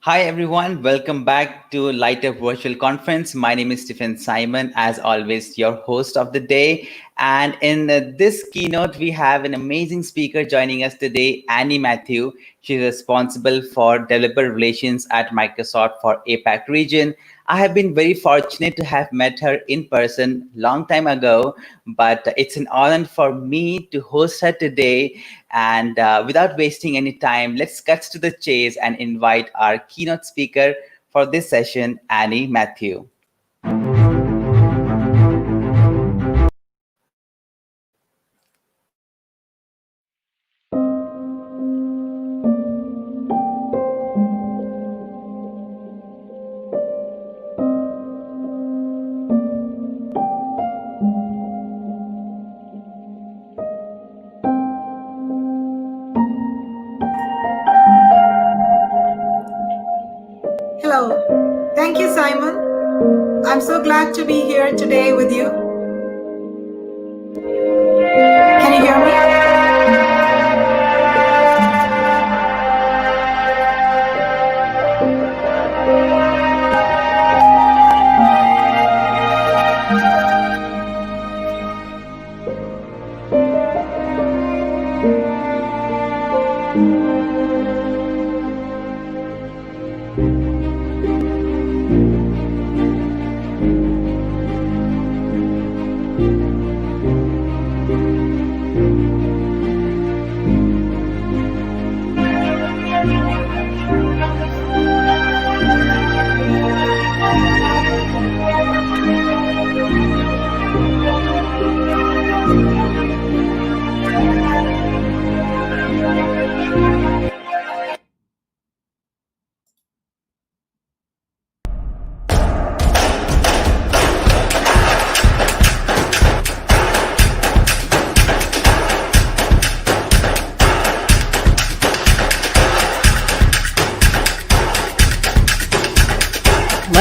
Hi everyone, welcome back to Lightup Virtual Conference. My name is Stephen Simon, as always, your host of the day. And in this keynote, we have an amazing speaker joining us today, Mathew. She's responsible for developer relations at Microsoft for APAC region. I have been very fortunate to have met her in person long time ago, but it's an honor for me to host her today. And without wasting any time, let's cut to the chase and invite our keynote speaker for this session, Mathew. Hello. Thank you, Simon. I'm so glad to be here today with you. Can you hear me?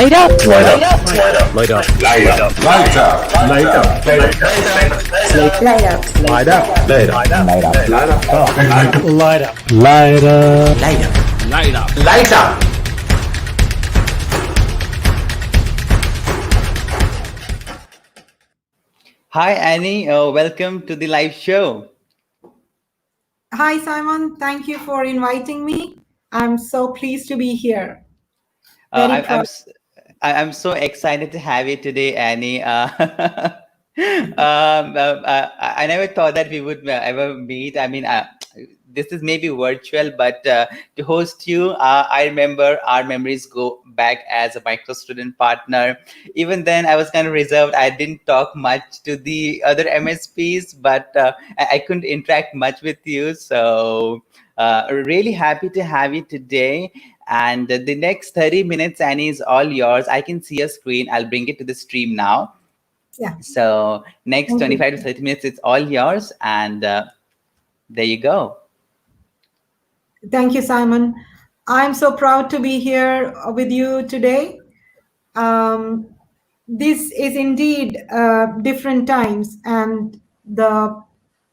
Light up. Light up. Light up. Light up. Light up. Light up. Light up. Light up. Light up. Light up. Light up. Light up. Light up. Light up. Light up. Light up. Light up. Light up. Hi, Annie. Welcome to the live show. Hi, Simon. Thank you for inviting me. I'm so pleased to be here. I'm so excited to have you today, Annie. I never thought that we would ever meet. I mean, this is maybe virtual, but to host you, I remember our memories go back as a micro student partner. Even then, I was kind of reserved. I didn't talk much to the other MSPs, but I couldn't interact much with you. So really happy to have you today. And the next 30 minutes, Annie, is all yours. I can see a screen. I'll bring it to the stream now. Yeah. So next 25 to 30 minutes, it's all yours. And there you go. Thank you, Simon. I'm so proud to be here with you today. This is indeed different times, and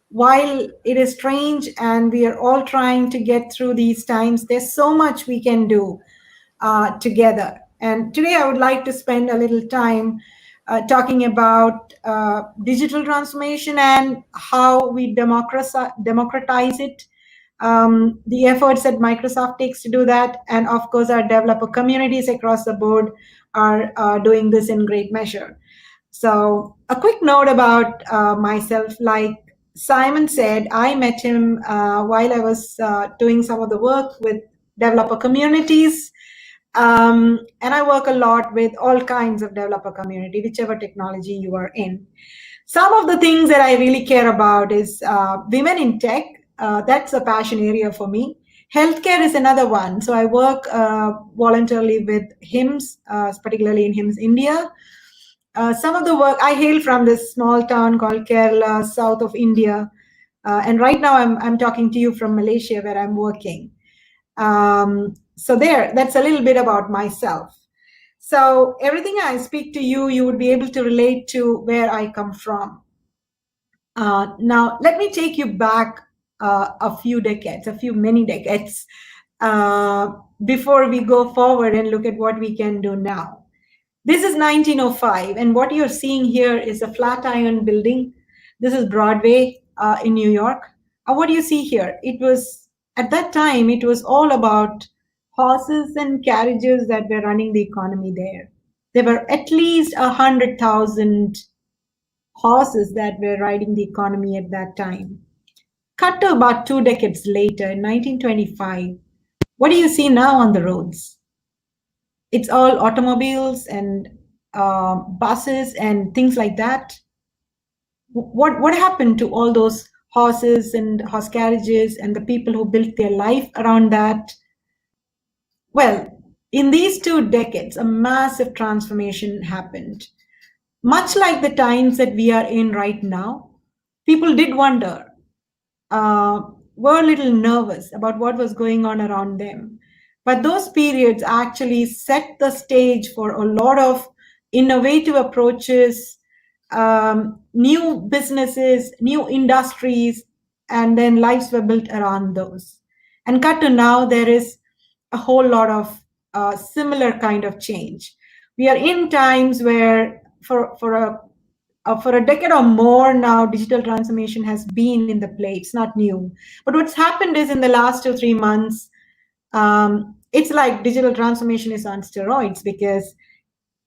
while it is strange and we are all trying to get through these times, there's so much we can do together. And today I would like to spend a little time talking about digital transformation and how we democratize it, the efforts that Microsoft takes to do that, and of course our developer communities across the board are doing this in great measure. So a quick note about myself, like Simon said, I met him while I was doing some of the work with developer communities. And I work a lot with all kinds of developer community, whichever technology you are in. Some of the things that I really care about is women in tech. That's a passion area for me. Healthcare is another one. So I work voluntarily with HIMSS, particularly in HIMSS India. Some of the work, I hail from this small town called Kerala, south of India. And right now I'm talking to you from Malaysia, where I'm working. So that's a little bit about myself. So everything I speak to you, you would be able to relate to where I come from. Now, let me take you back many decades. before we go forward and look at what we can do now. This is 1905, and what you're seeing here is a Flatiron building. This is Broadway in New York. What do you see here? It was, at that time, it was all about horses and carriages that were running the economy there. There were at least 100,000 horses that were riding the economy at that time. Cut to about 2 decades later, in 1925, what do you see now on the roads? It's all automobiles and buses and things like that. What happened to all those horses and horse carriages and the people who built their life around that? Well, in these 2 decades, a massive transformation happened. Much like the times that we are in right now, people did wonder, were a little nervous about what was going on around them. But those periods actually set the stage for a lot of innovative approaches, new businesses, new industries, and then lives were built around those. And cut to now, there is a whole lot of similar kind of change. We are in times where for a decade or more now, digital transformation has been in the play. It's not new. But what's happened is in the last 2-3 months, it's like digital transformation is on steroids because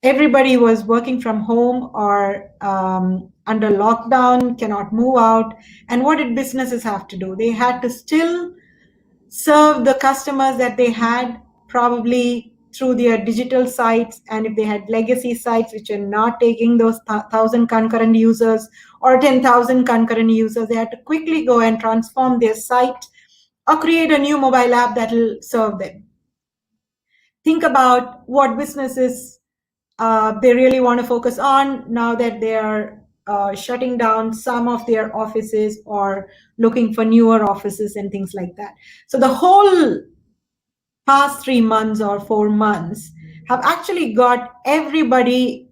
everybody was working from home or under lockdown, cannot move out. And what did businesses have to do? They had to still serve the customers that they had, probably through their digital sites. And if they had legacy sites which are not taking those 1,000 concurrent users or 10,000 concurrent users, they had to quickly go and transform their site or create a new mobile app that will serve them. Think about what businesses they really want to focus on now that they are shutting down some of their offices or looking for newer offices and things like that. So the whole past 3 months or 4 months have actually got everybody,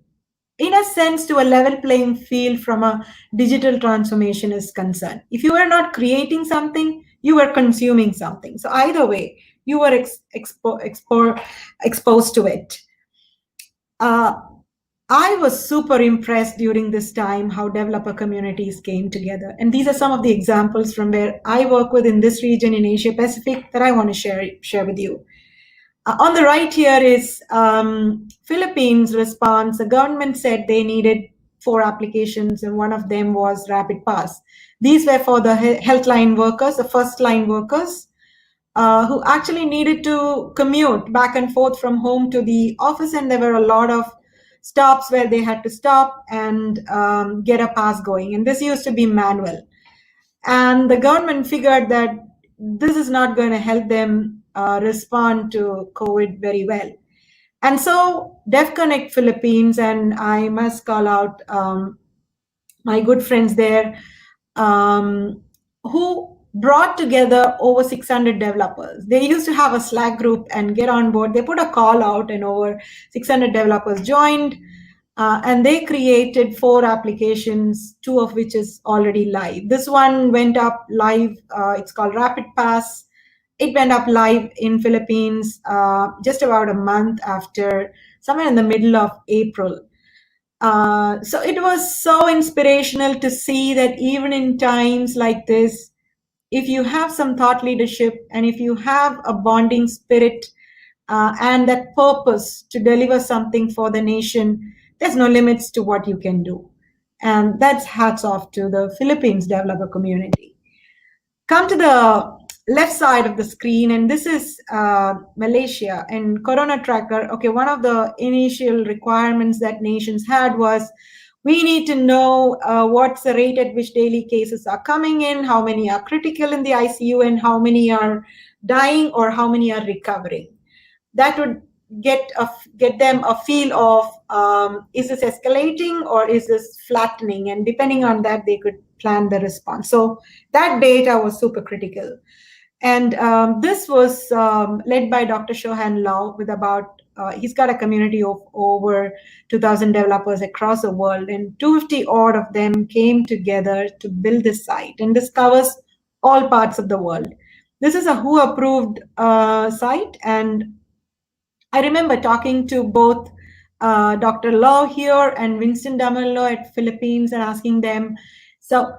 in a sense, to a level playing field from a digital transformation is concerned. If you were not creating something, you were consuming something. So either way, you were exposed to it. I was super impressed during this time how developer communities came together. And these are some of the examples from where I work with in this region in Asia Pacific that I want to share with you. On the right here is Philippines response. The government said they needed 4 applications, and one of them was Rapid Pass. These were for the health line workers, the first line workers, who actually needed to commute back and forth from home to the office, and there were a lot of stops where they had to stop and get a pass going. And this used to be manual. And the government figured that this is not going to help them respond to COVID very well. And so DevConnect Philippines, and I must call out my good friends there, who brought together over 600 developers. They used to have a Slack group and get on board. They put a call out and over 600 developers joined, and they created 4 applications, 2 of which is already live. This one went up live. It's called Rapid Pass. It went up live in Philippines just about a month after, somewhere in the middle of April. So it was so inspirational to see that even in times like this, if you have some thought leadership and if you have a bonding spirit and that purpose to deliver something for the nation, there's no limits to what you can do. And that's hats off to the Philippines developer community. Come to the left side of the screen, and this is Malaysia and Corona Tracker. Okay, one of the initial requirements that nations had was we need to know what's the rate at which daily cases are coming in, how many are critical in the ICU, and how many are dying or how many are recovering. That would get them a feel of is this escalating or is this flattening? And depending on that, they could plan the response. So that data was super critical. And this was led by Dr. Shohan Lau with about, he's got a community of over 2,000 developers across the world, and 250 odd of them came together to build this site. And this covers all parts of the world. This is a WHO approved site, and I remember talking to both Dr. Law here and Winston Damallo at Philippines and asking them, so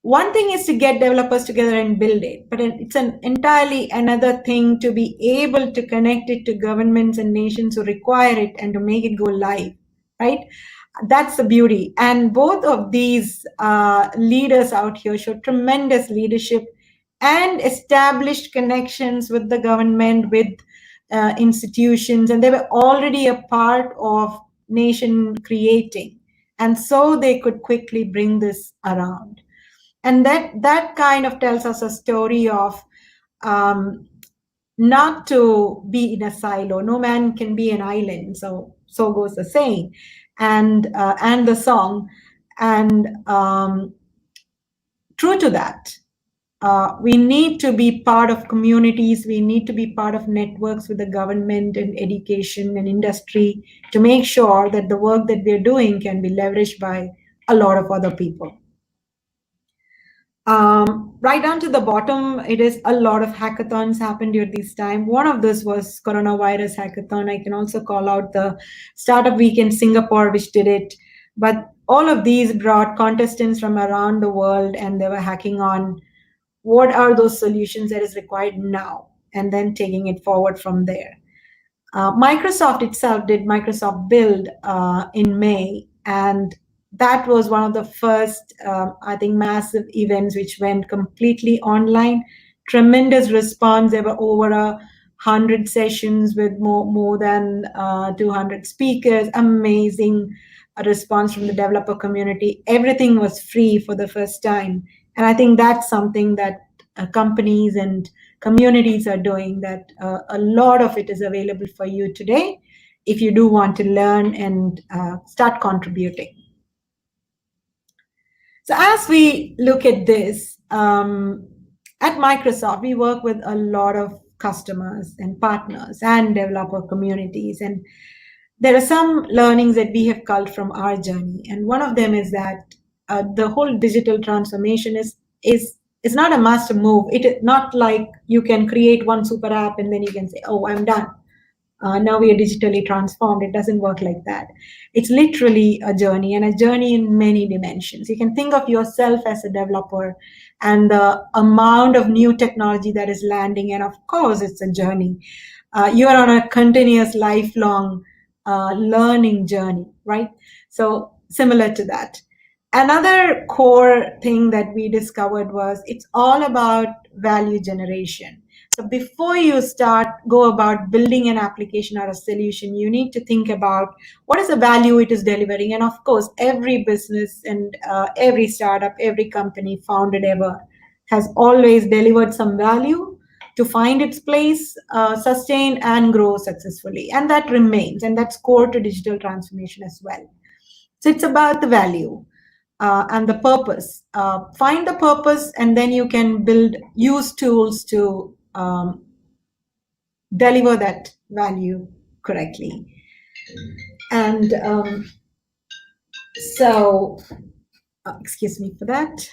one thing is to get developers together and build it, but it's an entirely another thing to be able to connect it to governments and nations who require it and to make it go live, right? That's the beauty. And both of these leaders out here show tremendous leadership and established connections with the government, with institutions, and they were already a part of nation creating. And so they could quickly bring this around. And that kind of tells us a story of not to be in a silo. No man can be an island. So goes the saying, and the song, and true to that. We need to be part of communities. We need to be part of networks with the government and education and industry to make sure that the work that we're doing can be leveraged by a lot of other people. Right down to the bottom, it is a lot of hackathons happened during this time. One of this was coronavirus hackathon. I can also call out the Startup Week in Singapore, which did it. But all of these brought contestants from around the world, and they were hacking on what are those solutions that is required now, and then taking it forward from there. Microsoft itself did Microsoft Build in May, and that was one of the first, I think, massive events which went completely online. Tremendous response. There were over 100 sessions with more than 200 speakers. Amazing response from the developer community. Everything was free for the first time. And I think that's something that companies and communities are doing, that a lot of it is available for you today if you do want to learn and start contributing. So as we look at this, at Microsoft, we work with a lot of customers and partners and developer communities. And there are some learnings that we have culled from our journey. And one of them is that the whole digital transformation is not a master move. It is not like you can create one super app and then you can say, oh, I'm done. Now we are digitally transformed. It doesn't work like that. It's literally a journey, and a journey in many dimensions. You can think of yourself as a developer and the amount of new technology that is landing, and of course, it's a journey. You are on a continuous, lifelong learning journey, right? So similar to that. Another core thing that we discovered was it's all about value generation. So before you go about building an application or a solution, you need to think about what is the value it is delivering. And of course, every business and every startup, every company founded ever has always delivered some value to find its place, sustain and grow successfully. And that remains, and that's core to digital transformation as well. So it's about the value. And the purpose. Find the purpose, and then you can use tools to deliver that value correctly. And excuse me for that.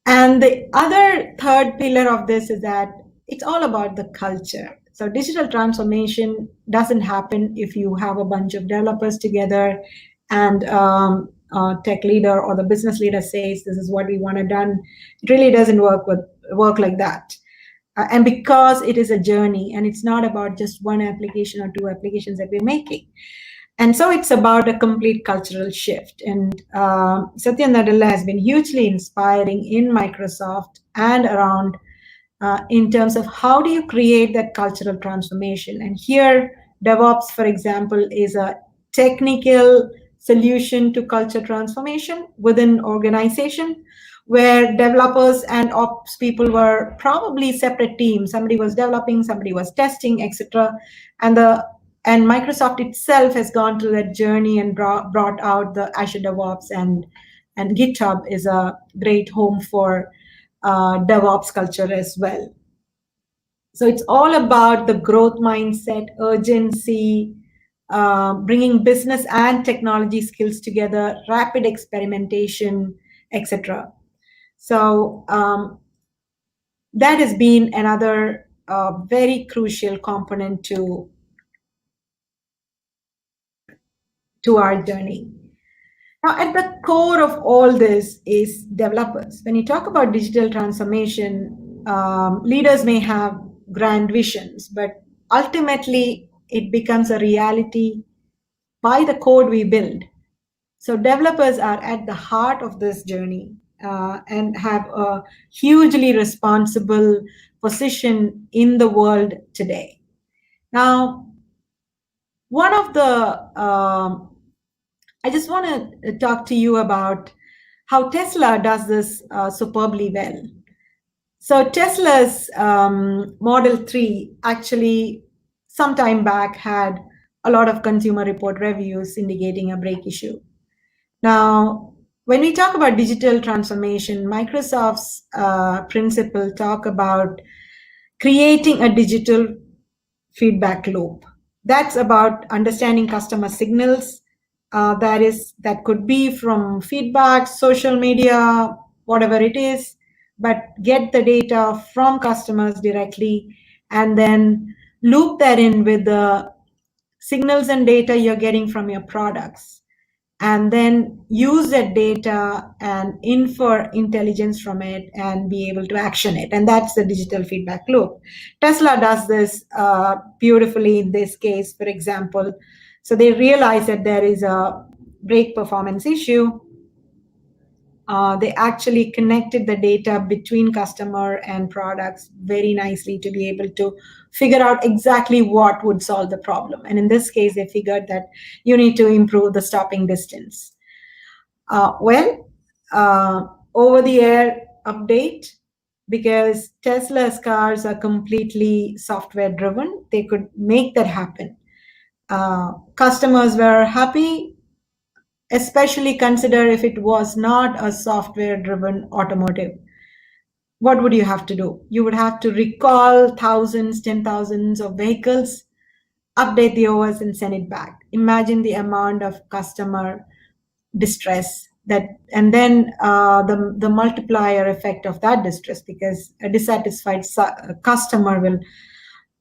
And the other third pillar of this is that it's all about the culture. So digital transformation doesn't happen if you have a bunch of developers together and tech leader or the business leader says this is what we want to done. It really doesn't work like that. And because it is a journey and it's not about just one application or two applications that we're making. And so it's about a complete cultural shift. And Satya Nadella has been hugely inspiring in Microsoft and around in terms of how do you create that cultural transformation. And here, DevOps, for example, is a technical solution to culture transformation within organization, where developers and ops people were probably separate teams. Somebody was developing, somebody was testing, etc. And Microsoft itself has gone through that journey and brought out the Azure DevOps, and GitHub is a great home for DevOps culture as well. So it's all about the growth mindset, urgency, bringing business and technology skills together, rapid experimentation, etc. So that has been another very crucial component to our journey. Now, at the core of all this is developers. When you talk about digital transformation, leaders may have grand visions, but ultimately it becomes a reality by the code we build. So developers are at the heart of this journey and have a hugely responsible position in the world today. Now, one of the I just want to talk to you about how Tesla does this superbly well. So Tesla's Model 3 actually some time back had a lot of consumer report reviews indicating a brake issue. Now, when we talk about digital transformation, Microsoft's principle talk about creating a digital feedback loop. That's about understanding customer signals. That could be from feedback, social media, whatever it is, but get the data from customers directly and then loop that in with the signals and data you're getting from your products, and then use that data and infer intelligence from it and be able to action it. And that's the digital feedback loop. Tesla does this beautifully in this case, for example. So they realize that there is a brake performance issue. They actually connected the data between customer and products very nicely to be able to figure out exactly what would solve the problem. And in this case, they figured that you need to improve the stopping distance. Over-the-air update, because Tesla's cars are completely software driven, they could make that happen. Customers were happy, especially consider if it was not a software driven automotive. What would you have to do? You would have to recall thousands, 10,000s of vehicles, update the OS and send it back. Imagine the amount of customer distress that, and then the multiplier effect of that distress, because a dissatisfied customer will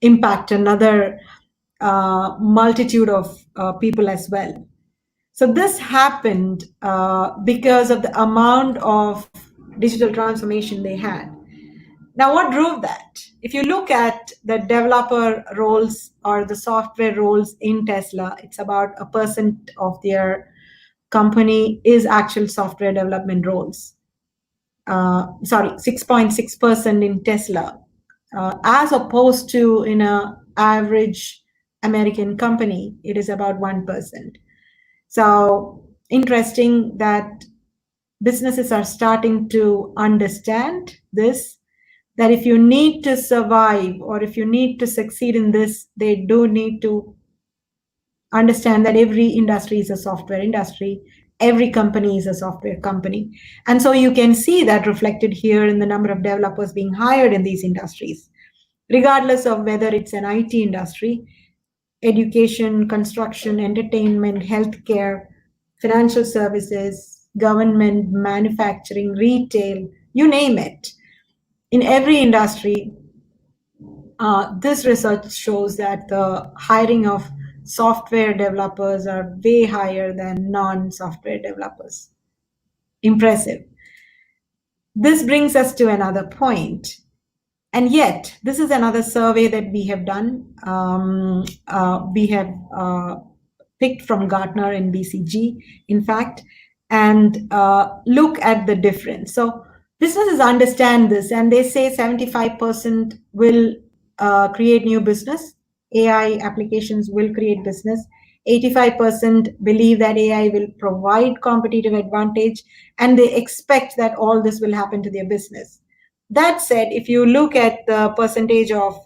impact another multitude of people as well. So this happened because of the amount of digital transformation they had. Now, what drove that? If you look at the developer roles or the software roles in Tesla, it's about 1% of their company is actual software development roles. 6.6% in Tesla, as opposed to in an average American company, it is about 1%. So interesting that businesses are starting to understand this, that if you need to survive or if you need to succeed in this, they do need to understand that every industry is a software industry. Every company is a software company. And so you can see that reflected here in the number of developers being hired in these industries, regardless of whether it's an IT industry, education, construction, entertainment, healthcare, financial services, government, manufacturing, retail, you name it. In every industry, this research shows that the hiring of software developers are way higher than non-software developers. Impressive. This brings us to another point. And yet, this is another survey that we have done. We have picked from Gartner and BCG, in fact, and look at the difference. So businesses understand this, and they say 75% will create new business. AI applications will create business. 85% believe that AI will provide competitive advantage, and they expect that all this will happen to their business. That said, if you look at the percentage of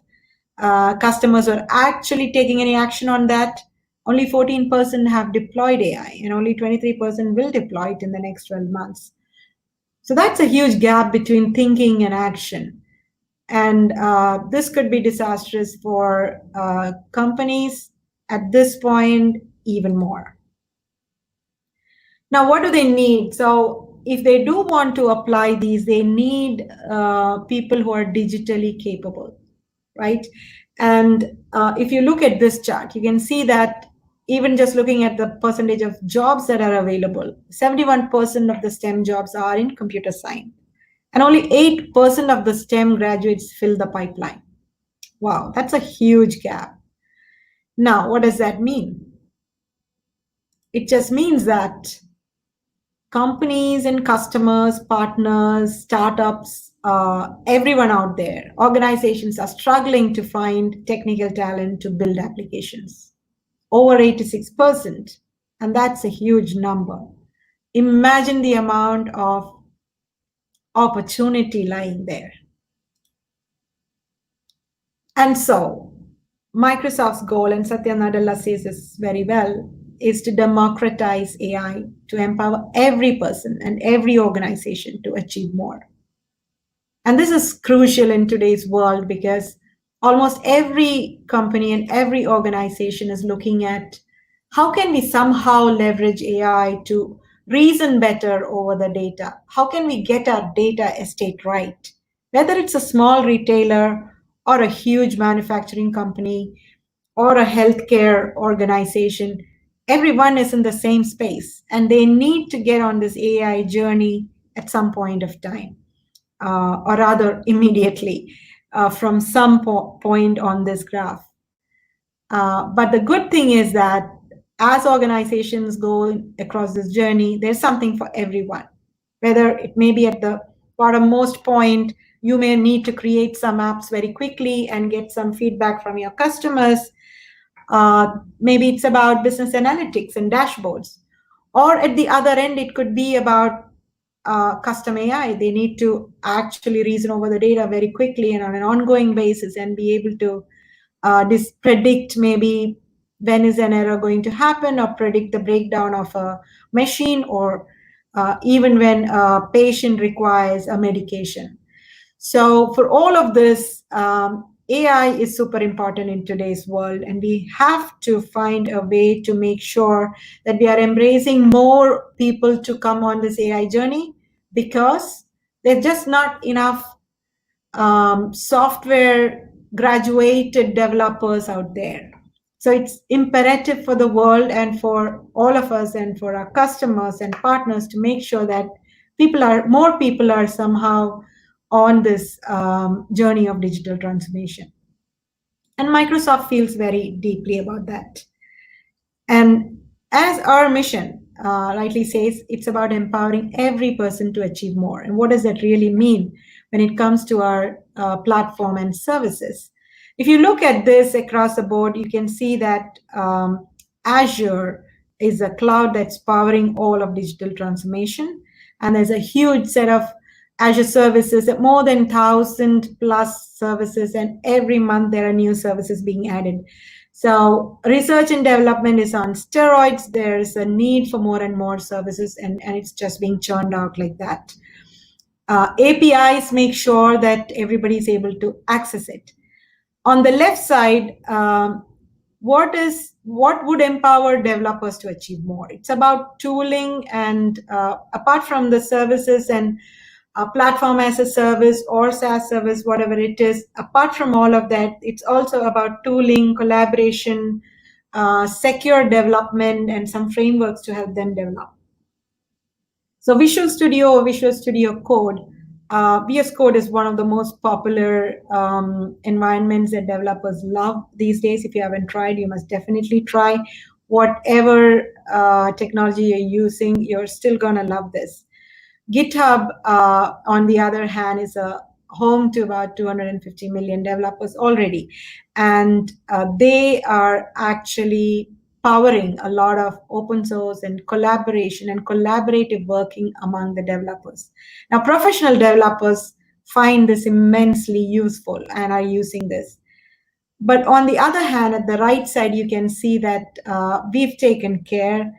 customers who are actually taking any action on that, only 14% have deployed AI, and only 23% will deploy it in the next 12 months. So that's a huge gap between thinking and action. And this could be disastrous for companies at this point, even more. Now, what do they need? So if they do want to apply these, they need people who are digitally capable, right? And if you look at this chart, you can see that even just looking at the percentage of jobs that are available, 71% of the STEM jobs are in computer science, and only 8% of the STEM graduates fill the pipeline. Wow, that's a huge gap. Now, what does that mean? It just means that companies and customers, partners, startups, everyone out there, organizations are struggling to find technical talent to build applications. Over 86%, and that's a huge number. Imagine the amount of opportunity lying there. And so, Microsoft's goal, and Satya Nadella says this very well, is to democratize AI to empower every person and every organization to achieve more. And this is crucial in today's world because almost every company and every organization is looking at how can we somehow leverage AI to reason better over the data? How can we get our data estate right? Whether it's a small retailer or a huge manufacturing company or a healthcare organization, everyone is in the same space and they need to get on this AI journey at some point of time, or rather immediately from some point on this graph. But the good thing is that as organizations go across this journey, there's something for everyone. Whether it may be at the bottommost point, you may need to create some apps very quickly and get some feedback from your customers. Maybe it's about business analytics and dashboards. Or at the other end, it could be about custom AI. They need to actually reason over the data very quickly and on an ongoing basis and be able to predict maybe when is an error going to happen, or predict the breakdown of a machine, or even when a patient requires a medication. So for all of this, AI is super important in today's world, and we have to find a way to make sure that we are embracing more people to come on this AI journey, because there's just not enough software graduated developers out there. So it's imperative for the world and for all of us and for our customers and partners to make sure that more people are somehow on this journey of digital transformation. And Microsoft feels very deeply about that. And as our mission rightly says, it's about empowering every person to achieve more. And what does that really mean when it comes to our platform and services? If you look at this across the board, you can see that Azure is a cloud that's powering all of digital transformation. And there's a huge set of Azure services, more than 1,000 plus services, and every month there are new services being added. So research and development is on steroids. There's a need for more and more services, and it's just being churned out like that. APIs make sure that everybody is able to access it. On the left side, what would empower developers to achieve more? It's about tooling, and apart from the services and platform as a service or SaaS service, whatever it is, apart from all of that, it's also about tooling, collaboration, secure development, and some frameworks to help them develop. So Visual Studio or Visual Studio Code, VS Code is one of the most popular environments that developers love these days. If you haven't tried, you must definitely try. Whatever technology you're using, you're still gonna love this. GitHub, on the other hand, is a home to about 250 million developers already. And they are actually powering a lot of open source and collaboration and collaborative working among the developers. Now, professional developers find this immensely useful and are using this. But on the other hand, at the right side, you can see that we've taken care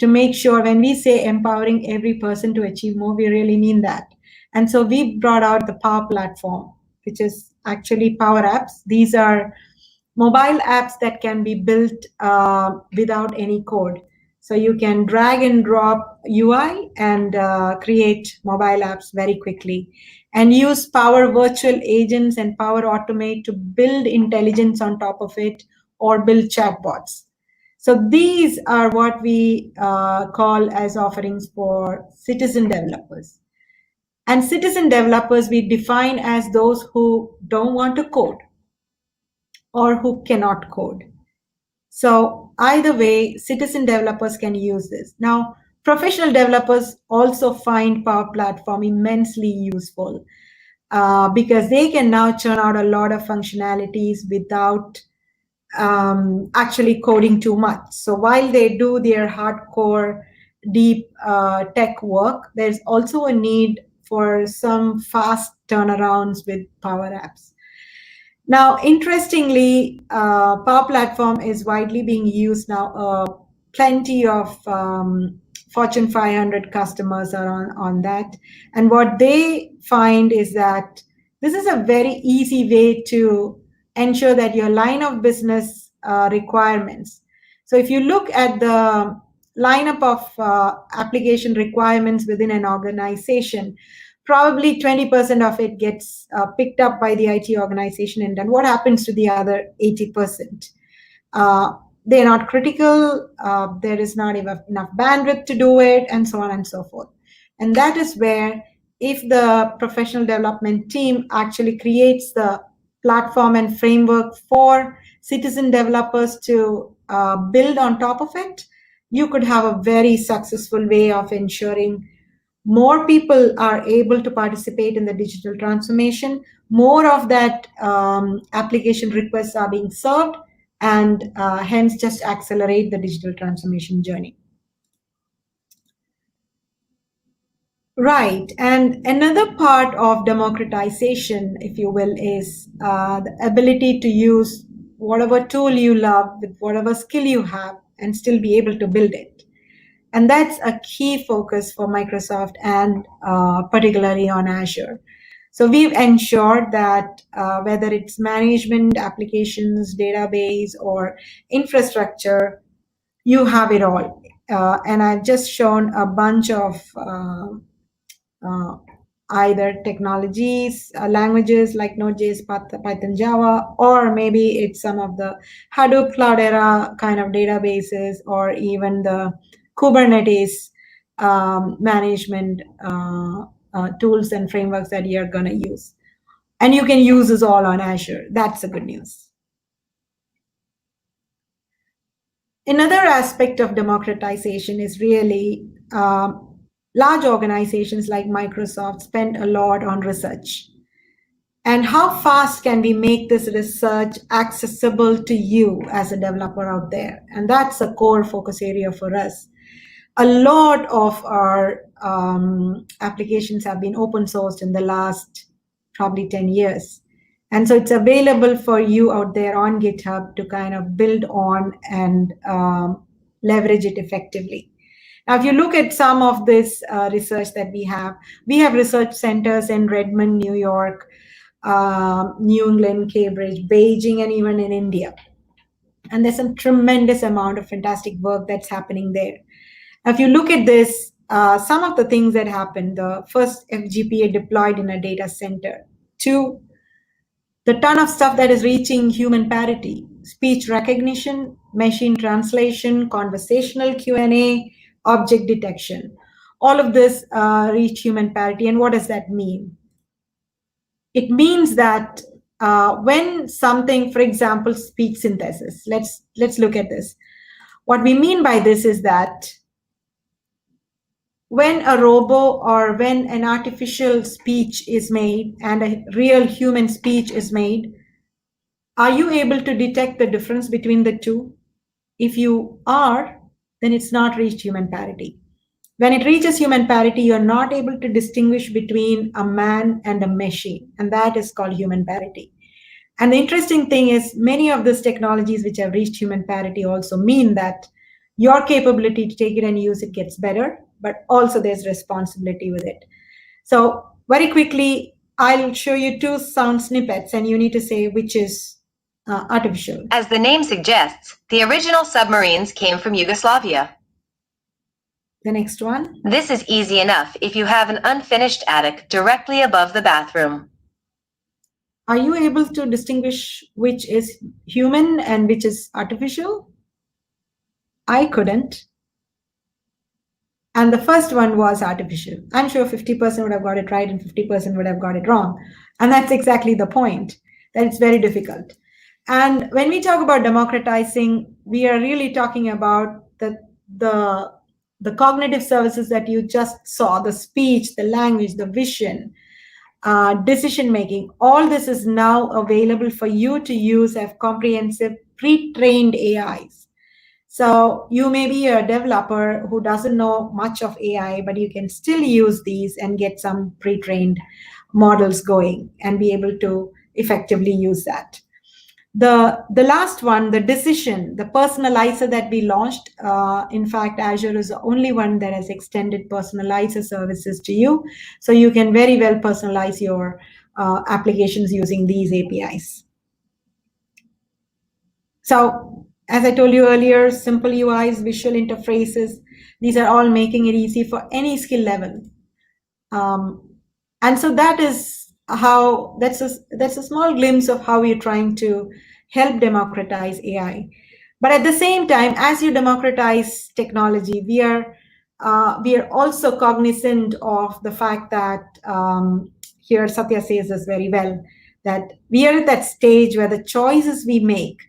to make sure when we say empowering every person to achieve more, we really mean that. And so we brought out the Power Platform, which is actually Power Apps. These are mobile apps that can be built without any code. So you can drag and drop UI and create mobile apps very quickly, and use Power Virtual Agents and Power Automate to build intelligence on top of it, or build chatbots. So these are what we call as offerings for citizen developers. And citizen developers we define as those who don't want to code or who cannot code. So either way, citizen developers can use this. Now, professional developers also find Power Platform immensely useful because they can now churn out a lot of functionalities without actually coding too much. So while they do their hardcore, deep tech work, there's also a need for some fast turnarounds with Power Apps. Now, interestingly, Power Platform is widely being used now. Plenty of Fortune 500 customers are on that. And what they find is that this is a very easy way to ensure that your line of business requirements. So if you look at the lineup of application requirements within an organization, probably 20% of it gets picked up by the IT organization, and then what happens to the other 80%? They're not critical, there is not enough bandwidth to do it, and so on and so forth. And that is where, if the professional development team actually creates the platform and framework for citizen developers to build on top of it, you could have a very successful way of ensuring more people are able to participate in the digital transformation, more of that application requests are being served, and hence just accelerate the digital transformation journey. Right, and another part of democratization, if you will, is the ability to use whatever tool you love with whatever skill you have and still be able to build it. And that's a key focus for Microsoft, and particularly on Azure. So we've ensured that whether it's management, applications, database, or infrastructure, you have it all. And I've just shown a bunch of either technologies, languages like Node.js, Python, Java, or maybe it's some of the Hadoop Cloudera kind of databases, or even the Kubernetes management tools and frameworks that you're going to use. And you can use this all on Azure. That's the good news. Another aspect of democratization is really large organizations like Microsoft spend a lot on research. And how fast can we make this research accessible to you as a developer out there? And that's a core focus area for us. A lot of our applications have been open sourced in the last probably 10 years. And so it's available for you out there on GitHub to kind of build on and leverage it effectively. Now, if you look at some of this research that we have research centers in Redmond, New York, New England, Cambridge, Beijing, and even in India. And there's some tremendous amount of fantastic work that's happening there. If you look at this, some of the things that happened, the first FGPA deployed in a data center. 2, the ton of stuff that is reaching human parity, speech recognition, machine translation, conversational Q&A, object detection. All of this reach human parity. And what does that mean? It means that when something, for example, speech synthesis, let's look at this. What we mean by this is that when a robo or when an artificial speech is made and a real human speech is made, are you able to detect the difference between the two? If you are, then it's not reached human parity. When it reaches human parity, you're not able to distinguish between a man and a machine, and that is called human parity. And the interesting thing is many of these technologies which have reached human parity also mean that your capability to take it and use it gets better, but also there's responsibility with it. So very quickly, I'll show you 2 sound snippets, and you need to say which is artificial. As the name suggests, the original submarines came from Yugoslavia. The next one. This is easy enough if you have an unfinished attic directly above the bathroom. Are you able to distinguish which is human and which is artificial? I couldn't. And the first one was artificial. I'm sure 50% would have got it right and 50% would have got it wrong. And that's exactly the point, that it's very difficult. And when we talk about democratizing, we are really talking about the cognitive services that you just saw, the speech, the language, the vision, decision making. All this is now available for you to use as comprehensive pre-trained AIs. So you may be a developer who doesn't know much of AI, but you can still use these and get some pre-trained models going and be able to effectively use that. The last one, the decision, the personalizer that we launched. In fact, Azure is the only one that has extended personalizer services to you. So you can very well personalize your applications using these APIs. So as I told you earlier, simple UIs, visual interfaces, these are all making it easy for any skill level. And so that is how, that's a small glimpse of how we're trying to help democratize AI. But at the same time, as you democratize technology, we are also cognizant of the fact that here Satya says this very well, that we are at that stage where the choices we make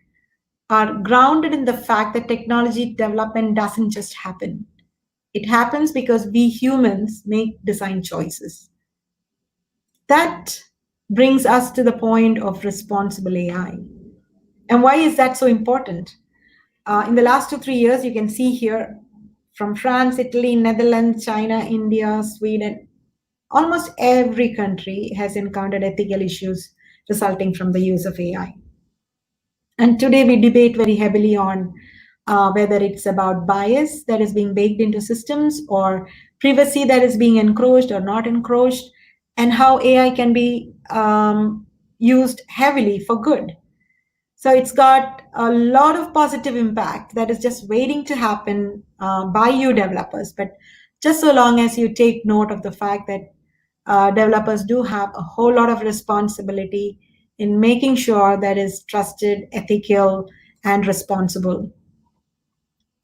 are grounded in the fact that technology development doesn't just happen. It happens because we humans make design choices. That brings us to the point of responsible AI. And why is that so important? In the last 2-3 years, you can see here from France, Italy, Netherlands, China, India, Sweden, almost every country has encountered ethical issues resulting from the use of AI. And today we debate very heavily on whether it's about bias that is being baked into systems or privacy that is being encroached or not encroached, and how AI can be used heavily for good. So it's got a lot of positive impact that is just waiting to happen by you developers. But just so long as you take note of the fact that developers do have a whole lot of responsibility in making sure that is trusted, ethical, and responsible.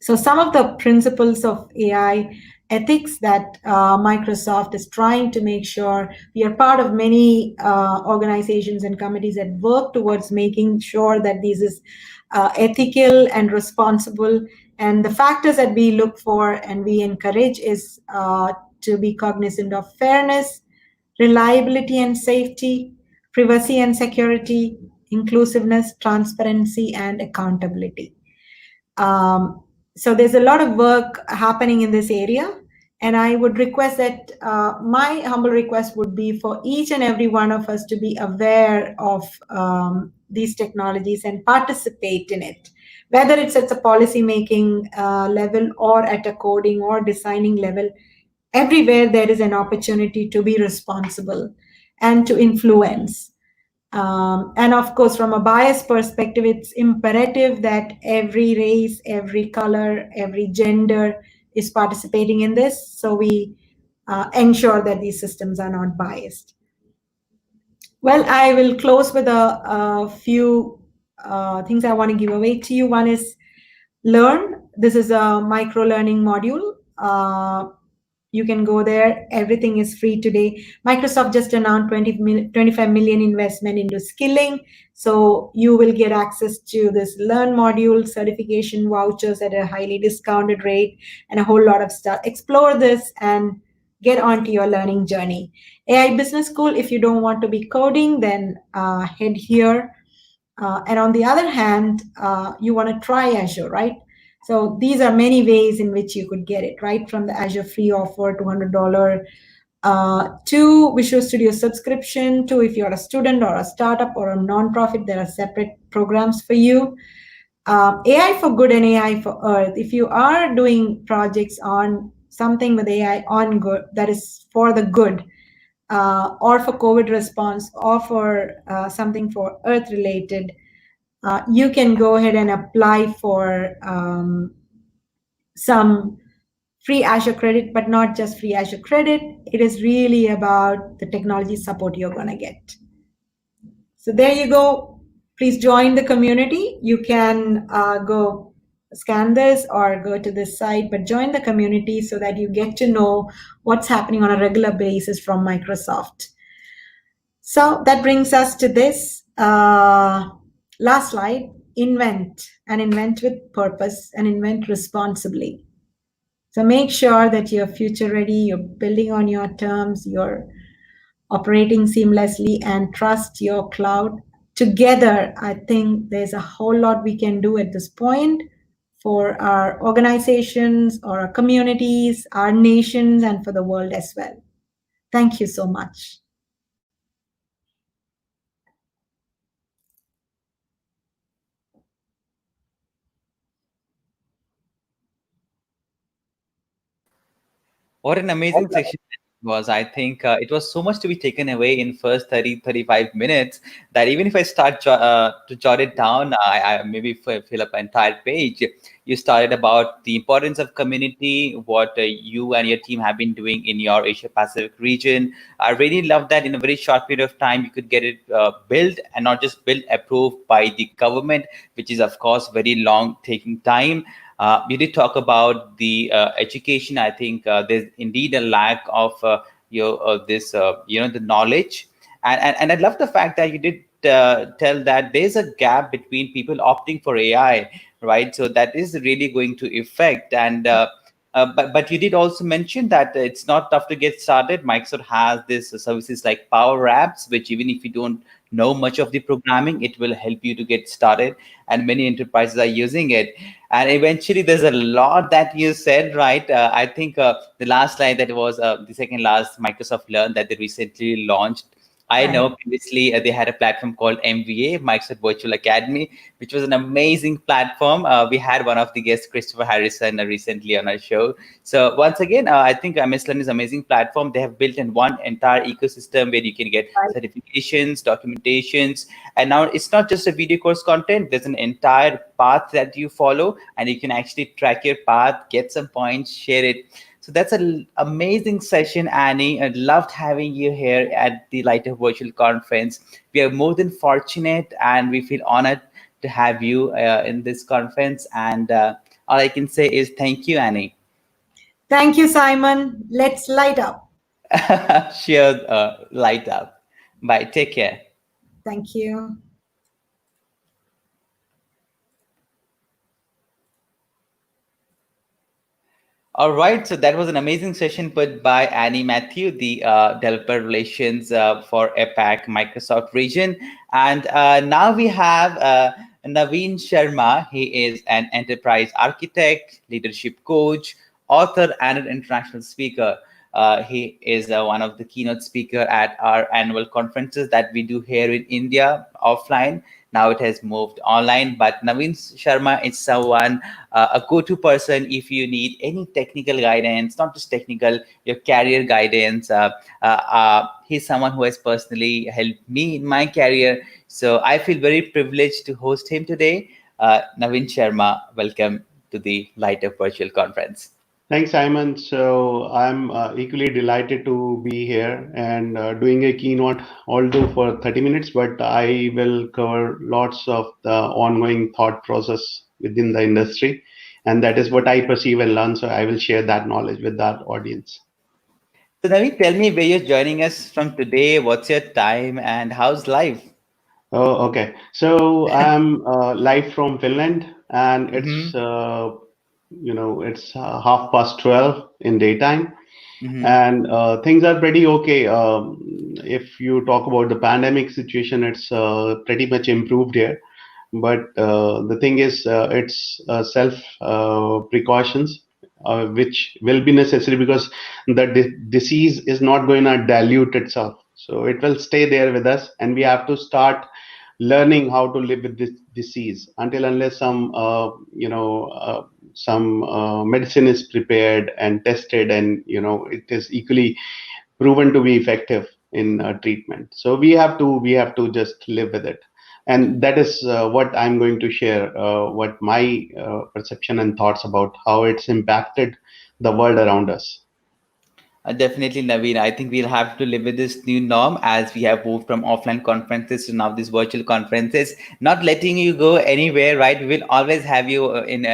So some of the principles of AI ethics that Microsoft is trying to make sure, we are part of many organizations and committees that work towards making sure that this is ethical and responsible. And the factors that we look for and we encourage is to be cognizant of fairness, reliability and safety, privacy and security, inclusiveness, transparency, and accountability. So there's a lot of work happening in this area. And I would request that my humble request would be for each and every one of us to be aware of these technologies and participate in it, whether it's at the policy making level or at a coding or designing level. Everywhere there is an opportunity to be responsible and to influence. And of course, from a bias perspective, it's imperative that every race, every color, every gender is participating in this. So we ensure that these systems are not biased. Well, I will close with a few things I want to give away to you. One is Learn. This is a micro learning module. You can go there. Everything is free today. Microsoft just announced 25 million investment into skilling. So you will get access to this Learn module, certification vouchers at a highly discounted rate, and a whole lot of stuff. Explore this and get onto your learning journey. AI Business School, if you don't want to be coding, then head here. And on the other hand, you want to try Azure, right? So these are many ways in which you could get it, right? From the Azure free offer, $200, to Visual Studio subscription, to if you're a student or a startup or a nonprofit, there are separate programs for you. AI for Good and AI for Earth. If you are doing projects on something with AI on good, that is for the good, or for COVID response, or for something for Earth related, you can go ahead and apply for some free Azure credit, but not just free Azure credit. It is really about the technology support you're going to get. So there you go. Please join the community. You can go scan this or go to this site, but join the community so that you get to know what's happening on a regular basis from Microsoft. So that brings us to this last slide. Invent, and invent with purpose, and invent responsibly. So make sure that you're future ready, you're building on your terms, you're operating seamlessly, and trust your cloud. Together, I think there's a whole lot we can do at this point for our organizations or our communities, our nations, and for the world as well. Thank you so much. What an amazing section it was. I think it was so much to be taken away in first 30, 35 minutes that even if I start to jot it down, I maybe fill up an entire page. You started about the importance of community, what you and your team have been doing in your Asia Pacific region. I really love that in a very short period of time, you could get it built, and not just built, approved by the government, which is of course very long taking time. You did talk about the education. I think there's indeed a lack of this the knowledge, and I love the fact that you did tell that there's a gap between people opting for AI, right? So that is really going to affect. And but you did also mention that it's not tough to get started. Microsoft has this services like Power Apps, which even if you don't know much of the programming, it will help you to get started, and many enterprises are using it. And eventually there's a lot that you said, right? I think the last slide, that was the second last, Microsoft Learn, that they recently launched. I know Right. previously they had a platform called MVA, Microsoft Virtual Academy, which was an amazing platform. We had one of the guests, Christopher Harrison, recently on our show. So once again, I think MS Learn is an amazing platform. They have built in one entire ecosystem where you can get Right. certifications, documentations, and now it's not just a video course content. There's an entire path that you follow, and you can actually track your path, get some points, share it. So that's an amazing session, Annie. I loved having you here at the Lightup Virtual Conference. We are more than fortunate, and we feel honored to have you in this conference. And all I can say is thank you, Annie. Thank you, Simon. Let's light up. Sure, light up. Bye. Take care. Thank you. All right, so that was an amazing session put by Annie Mathew, the developer relations for APAC Microsoft region. And now we have Naveen Sharma. He is an enterprise architect, leadership coach, author, and an international speaker. He is one of the keynote speaker at our annual conferences that we do here in India offline. Now it has moved online, but Naveen Sharma is someone, a go-to person if you need any technical guidance, not just technical, your career guidance. He's someone who has personally helped me in my career. So I feel very privileged to host him today. Naveen Sharma, welcome to the Lightup Virtual Conference. Thanks, Simon. So I'm equally delighted to be here and doing a keynote, although for 30 minutes, but I will cover lots of the ongoing thought process within the industry. And that is what I perceive and learn. So I will share that knowledge with that audience. So Naveen, tell me where you're joining us from today, what's your time, and how's life? Oh, okay. So I'm live from Finland, and Mm-hmm. it's 12:30 in daytime, Mm-hmm. and things are pretty okay. If you talk about the pandemic situation, it's pretty much improved here. But the thing is, it's self precautions, which will be necessary because the disease is not going to dilute itself. So it will stay there with us, and we have to start learning how to live with this disease until unless some medicine is prepared and tested, and it is equally proven to be effective in treatment. So we have to just live with it, and that is what I'm going to share, what my perception and thoughts about how it's impacted the world around us. Definitely, Naveen. I think we'll have to live with this new norm as we have moved from offline conferences to now these virtual conferences. Not letting you go anywhere, right? We'll always have you in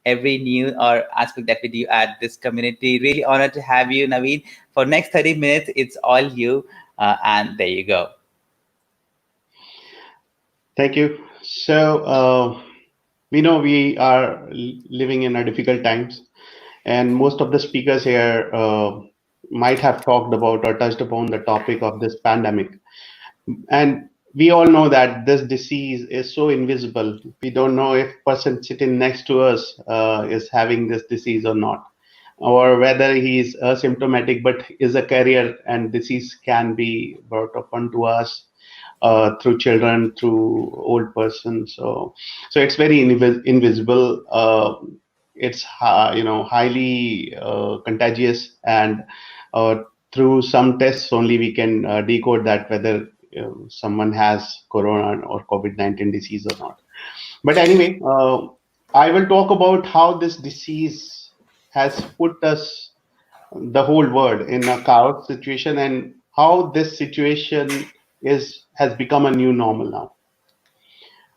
every new or aspect that we do at this community. Really honored to have you, Naveen. For next 30 minutes, it's all you. And there you go. Thank you. So we know we are living in a difficult times, and most of the speakers here might have talked about or touched upon the topic of this pandemic. And we all know that this disease is so invisible. We don't know if person sitting next to us is having this disease or not, or whether he is asymptomatic but is a carrier, and disease can be brought upon to us through children, through old persons. So it's very invisible. It's highly contagious, and through some tests only we can decode that whether someone has corona or COVID-19 disease or not. But anyway, I will talk about how this disease has put us, the whole world, in a chaos situation, and how this situation has become a new normal now.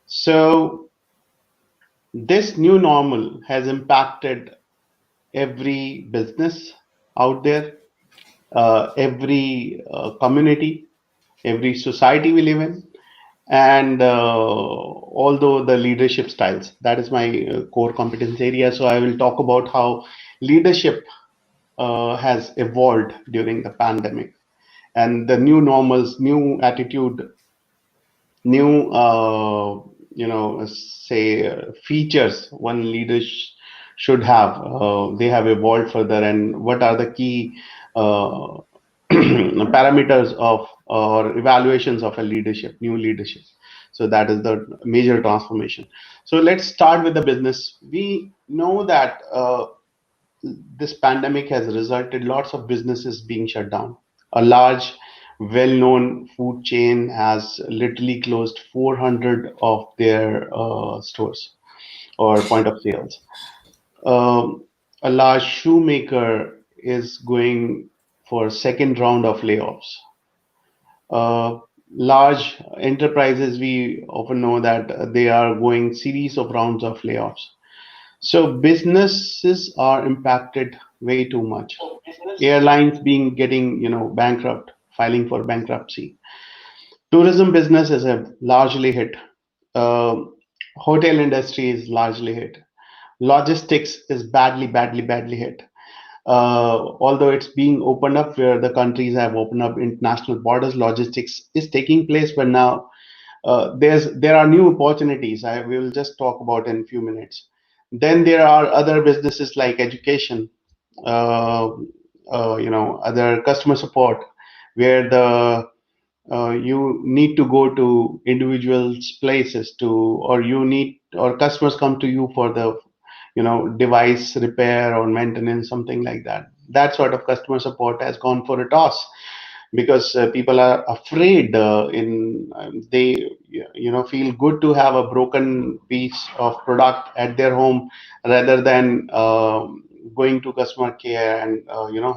So this new normal has impacted every business out there, every community, every society we live in, and although the leadership styles, that is my core competence area. So I will talk about how leadership has evolved during the pandemic, and the new normals, new attitude, new say features one leader should have. They have evolved further, and what are the key parameters of or evaluations of a leadership, new leadership. So that is the major transformation. So let's start with the business. We know that this pandemic has resulted lots of businesses being shut down. A large, well-known food chain has literally closed 400 of their stores or point of sales. A large shoemaker is going for second round of layoffs. Uh, Large enterprises, we often know that they are going series of rounds of layoffs. So businesses are impacted way too much. Airlines being getting bankrupt, filing for bankruptcy. Tourism businesses have largely hit. Uh, Hotel industry is largely hit. Logistics is badly hit. Although it's being opened up where the countries have opened up international borders, logistics is taking place. But now there are new opportunities. I will just talk about in a few minutes. Then there are other businesses like education, uh, other customer support, where the you need to go to individuals places to, or you need, or customers come to you for the device repair or maintenance, something like that. That sort of customer support has gone for a toss, because people are afraid, in they feel good to have a broken piece of product at their home rather than going to customer care and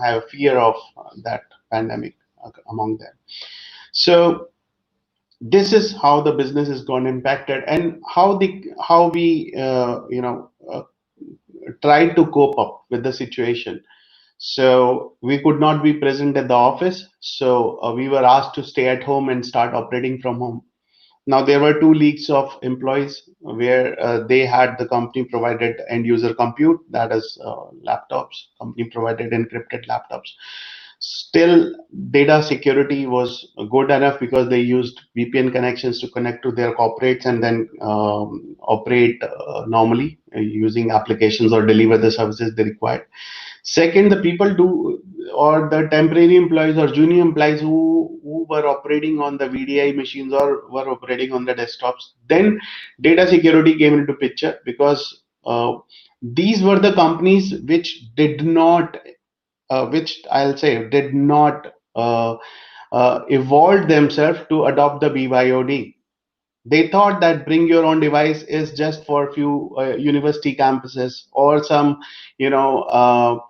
have fear of that pandemic among them. So this is how the business has gone impacted, and how we tried to cope up with the situation. So we could not be present at the office, so we were asked to stay at home and start operating from home. Now there were two leagues of employees where they had the company provided end user compute, that is laptops, company provided encrypted laptops. Still, data security was good enough because they used VPN connections to connect to their corporates and then operate normally using applications or deliver the services they required. Second, the people do, or the temporary employees or junior employees who were operating on the VDI machines or were operating on the desktops, then data security came into picture, because these were the companies which did not, which I'll say did not evolve themselves to adopt the BYOD. They thought that bring your own device is just for a few university campuses or some, you know,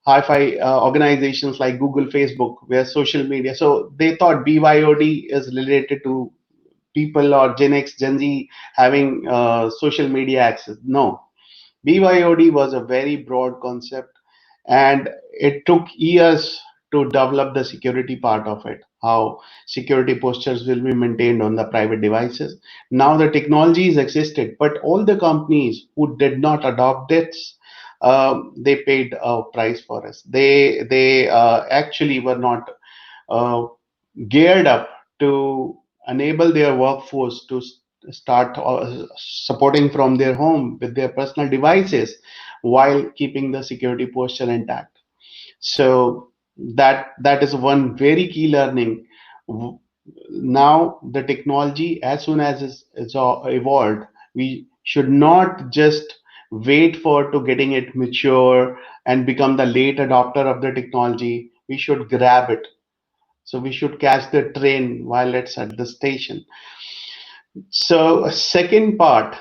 hi-fi organizations like Google, Facebook, where social media. So they thought BYOD is related to people or Gen X, Gen Z having social media access. No, BYOD was a very broad concept, and it took years to develop the security part of it, how security postures will be maintained on the private devices. Now the technologies existed, but all the companies who did not adopt this, they paid a price for us. They actually were not uh, geared up to enable their workforce to start supporting from their home with their personal devices while keeping the security posture intact. So that is one very key learning. Now the technology, as soon as it's evolved, we should not just wait for to getting it mature and become the late adopter of the technology. We should grab it, so we should catch the train while it's at the station. So, a second part,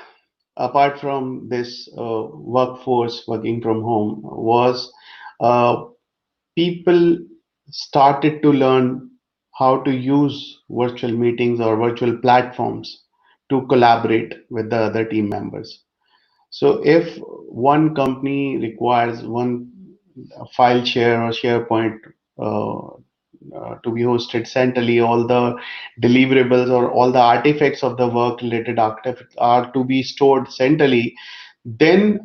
apart from this workforce working from home, was uh, people started to learn how to use virtual meetings or virtual platforms to collaborate with the other team members. So, if one company requires one file share or SharePoint uh, to be hosted centrally, all the deliverables or all the artifacts of the work related artifacts are to be stored centrally, then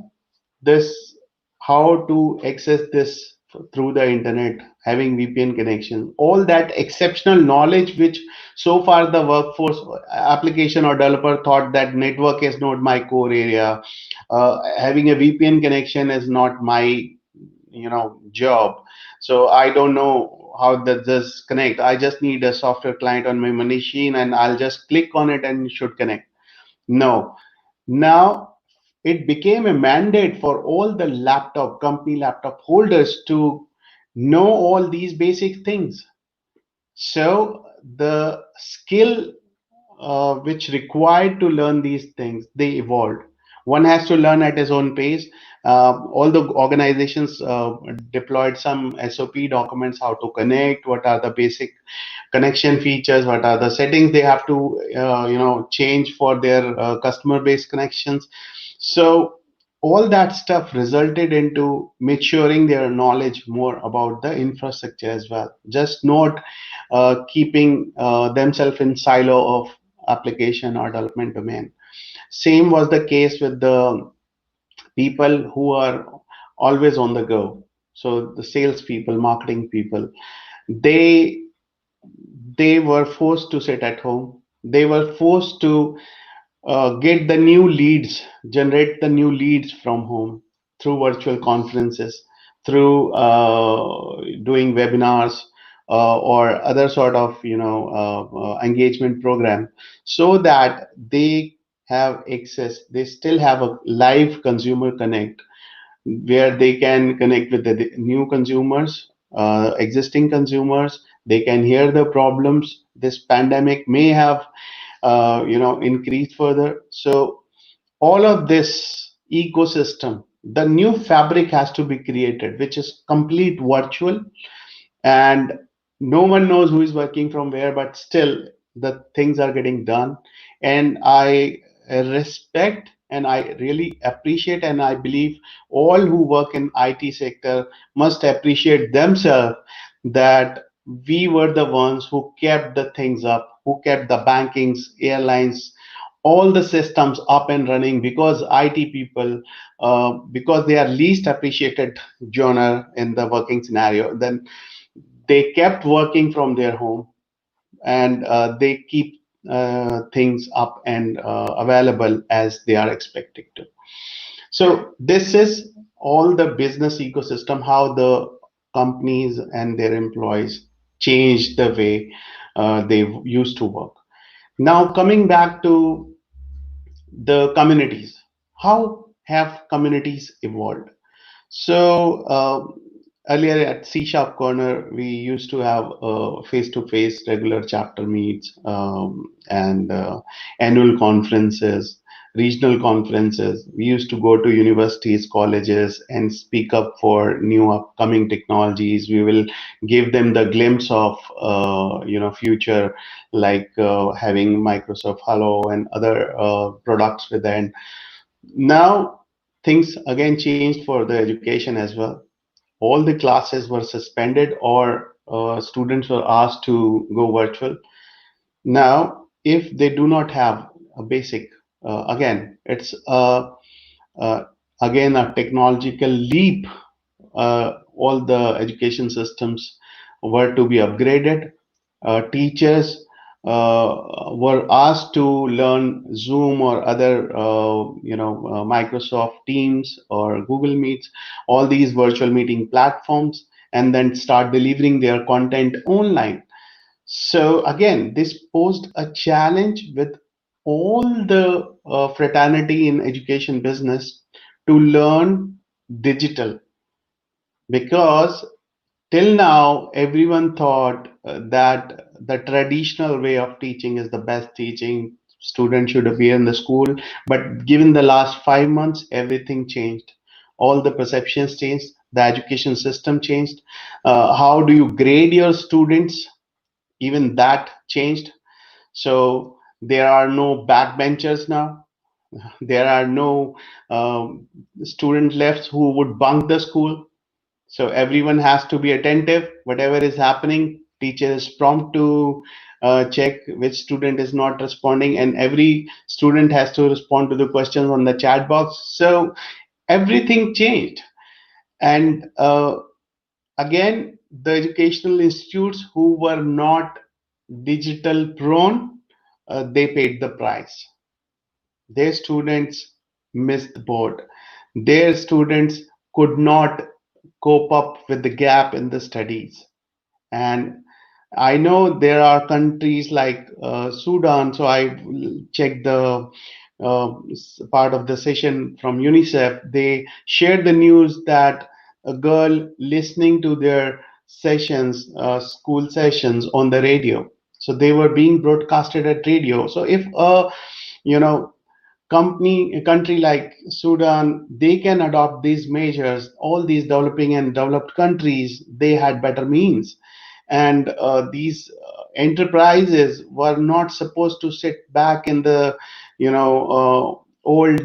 this how to access this through the internet, having VPN connection, all that exceptional knowledge which so far the workforce application or developer thought that network is not my core area, having a VPN connection is not my job, so I don't know how does this connect. I just need a software client on my machine and I'll just click on it and it should connect. No, now it became a mandate for all the laptop company laptop holders to know all these basic things. So the skill which required to learn these things, they evolved. One has to learn at his own pace. All the organizations deployed some SOP documents, how to connect, what are the basic connection features, what are the settings they have to change for their customer based connections. So all that stuff resulted into maturing their knowledge more about the infrastructure as well, just not keeping themselves in silo of application or development domain. Same was the case with the people who are always on the go. So the sales people, marketing people, they they were forced to sit at home. They were forced to get the new leads, generate the new leads from home through virtual conferences, through doing webinars or other sort of engagement program, so that they have access. They still have a live consumer connect where they can connect with the new consumers, existing consumers. They can hear the problems. This pandemic may have increased further. So all of this ecosystem, the new fabric has to be created, which is complete virtual, and no one knows who is working from where, but still the things are getting done. And I respect and I really appreciate, and I believe all who work in IT sector must appreciate themselves that we were the ones who kept the things up, who kept the bankings, airlines, all the systems up and running, because IT people, because they are least appreciated genre in the working scenario, then they kept working from their home, and they keep things up and available as they are expected to. So this is all the business ecosystem, how the companies and their employees changed the way they used to work. Now coming back to the communities, how have communities evolved? So earlier at CSharpCorner, we used to have face-to-face regular chapter meets and annual conferences. regional conferences. We used to go to universities, colleges, and speak up for new upcoming technologies. We will give them the glimpse of future, like having Microsoft Hello and other products within. Now things again changed for the education as well. All the classes were suspended, or students were asked to go virtual. Now, if they do not have a basic, again, it's uh, again a technological leap. All the education systems were to be upgraded. Teachers were asked to learn Zoom or other, Microsoft Teams or Google Meets, all these virtual meeting platforms, and then start delivering their content online. So again, this posed a challenge with all the fraternity in education business to learn digital, because till now everyone thought that the traditional way of teaching is the best teaching. Students should appear in the school, but given the last 5 months, everything changed. All the perceptions changed. The education system changed. How do you grade your students? Even that changed. So there are no backbenchers now. There are no student left who would bunk the school. So everyone has to be attentive. Whatever is happening, teacher is prompt to check which student is not responding, and every student has to respond to the questions on the chat box. So everything changed. And again, the educational institutes who were not digital prone, they paid the price. Their students missed the boat. Their students could not cope up with the gap in the studies. And I know there are countries like Sudan, so I checked the part of the session from UNICEF. They shared the news that a girl listening to their sessions, school sessions on the radio. So they were being broadcasted at radio. So if you know a country like Sudan, they can adopt these measures. All these developing and developed countries, they had better means, and these enterprises were not supposed to sit back in the old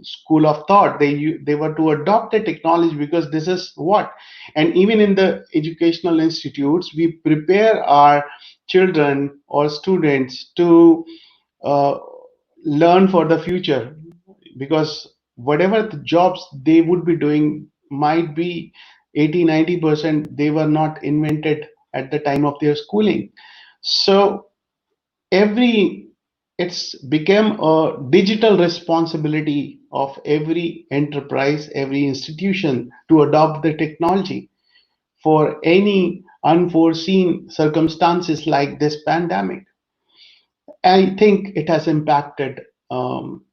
school of thought. They were to adopt the technology, because this is what. And even in the educational institutes, we prepare our children or students to uh, learn for the future, because whatever the jobs they would be doing might be 80-90% they were not invented at the time of their schooling. So every it's become a digital responsibility of every enterprise, every institution, to adopt the technology for any unforeseen circumstances like this pandemic. I think it has impacted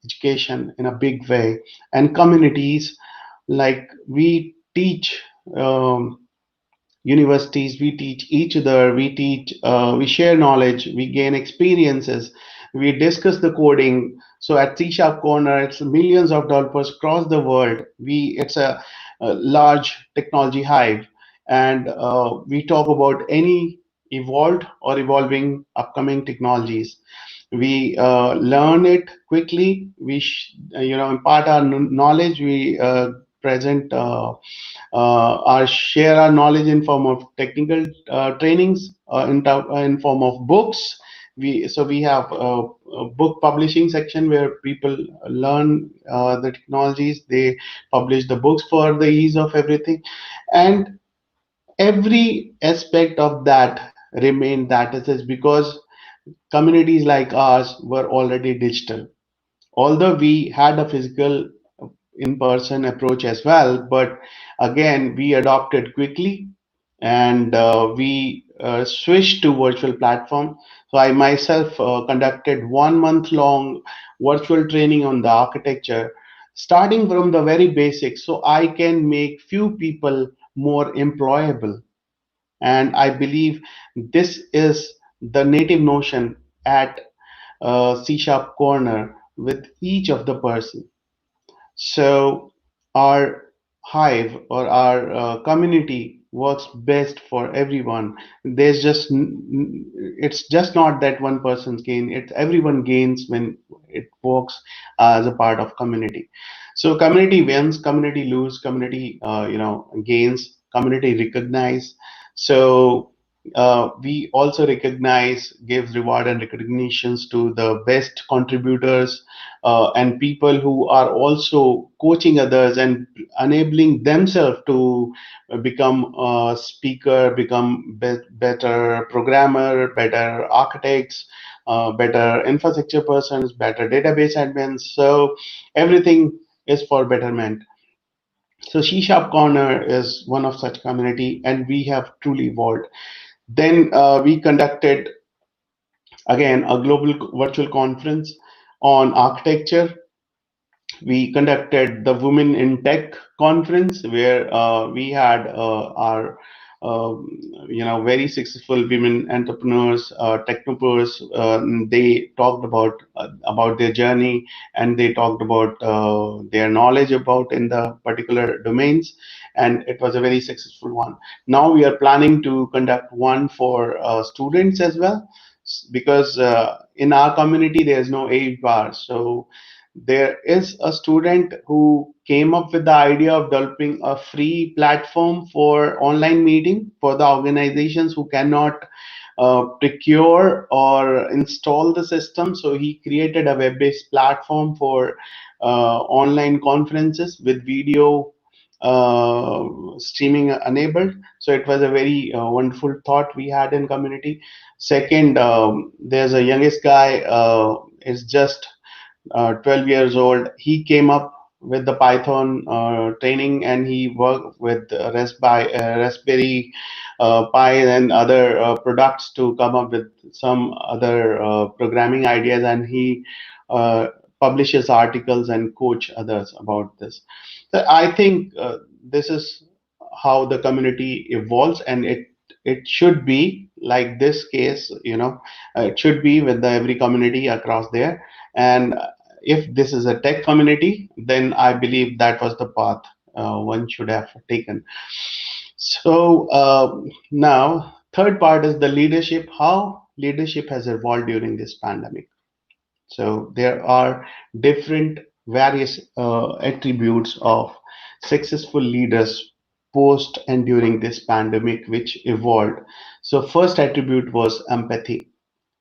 education in a big way, and communities. Like we teach universities, we teach each other, we share knowledge, we gain experiences, we discuss the coding. So at CSharpCorner, it's millions of developers across the world. It's a large technology hive, and we talk about any evolved or evolving upcoming technologies. We learn it quickly. We impart our knowledge. We present our share our knowledge in form of technical trainings, in form of books. We have a book publishing section where people learn the technologies. They publish the books for the ease of everything, and every aspect of that remained that is because communities like ours were already digital. Although we had a physical in-person approach as well, but again, we adopted quickly, and we switched to virtual platform. So I myself conducted 1 month long virtual training on the architecture, starting from the very basics, so I can make few people more employable. And I believe this is the native notion at C Sharp Corner. with each of the person. So our hive or our community works best for everyone. It's just not that one person's gain. It's everyone gains when it works as a part of community. So community wins, community lose, community gains, community recognize. So we also recognize, gives reward and recognitions to the best contributors and people who are also coaching others and enabling themselves to become a speaker, become better programmer, better architects, better infrastructure persons, better database admins. So everything is for betterment. So CSharpCorner is one of such community, and we have truly evolved. Then we conducted again a global virtual conference on architecture. We conducted the Women in Tech conference where we had our very successful women entrepreneurs, technopreneurs. They talked about their journey, and they talked about their knowledge about in the particular domains, and it was a very successful one. Now we are planning to conduct one for students as well, because in our community there is no age bar. So there is a student who came up with the idea of developing a free platform for online meeting for the organizations who cannot procure or install the system. So he created a web-based platform for online conferences with video streaming enabled. So it was a very wonderful thought we had in community. Second, there's a youngest guy, is just 12 years old. He came up with the Python training, and he worked with Raspberry Pi and other products to come up with some other programming ideas, and he uh, publishes articles and coach others about this. So I think this is how the community evolves, and it should be like this case. It should be with every community across there. And if this is a tech community, then I believe that was the path one should have taken. So now, third part is the leadership, how leadership has evolved during this pandemic. So there are different various attributes of successful leaders post and during this pandemic which evolved. So first attribute was empathy.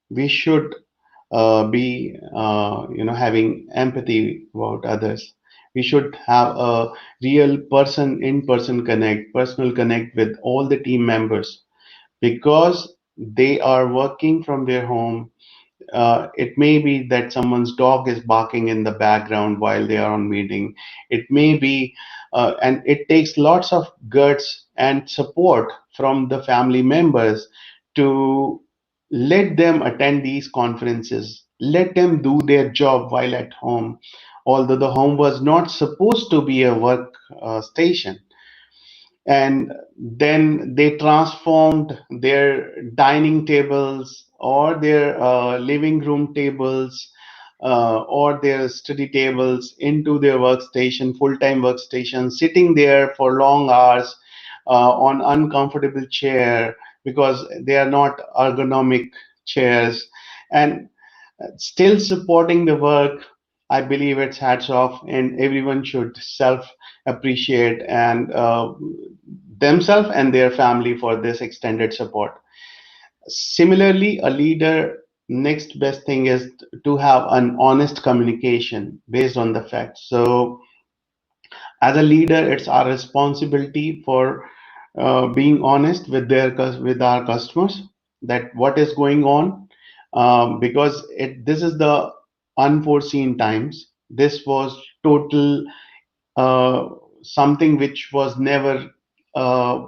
We should be having empathy about others. We should have a real in-person connect, personal connect with all the team members, because they are working from their home. It may be that someone's dog is barking in the background while they are on meeting. It may be, and it takes lots of guts and support from the family members to let them attend these conferences, let them do their job while at home, although the home was not supposed to be a work station. And then they transformed their dining tables or their living room tables or their study tables into their workstation, full-time workstation, sitting there for long hours on uncomfortable chair because they are not ergonomic chairs, and still supporting the work. I believe it's hats off, and everyone should self appreciate and themselves and their family for this extended support. Similarly, a leader, next best thing is to have an honest communication based on the facts. So as a leader, it's our responsibility for being honest with with our customers, that what is going on, because this is the unforeseen times. This was total uh, something which was never to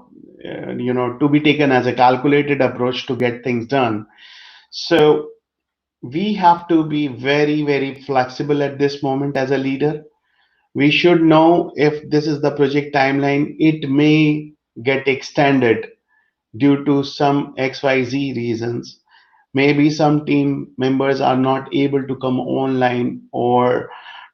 be taken as a calculated approach to get things done. So we have to be very, very flexible at this moment as a leader. We should know if this is the project timeline, it may get extended due to some XYZ reasons. Maybe some team members are not able to come online or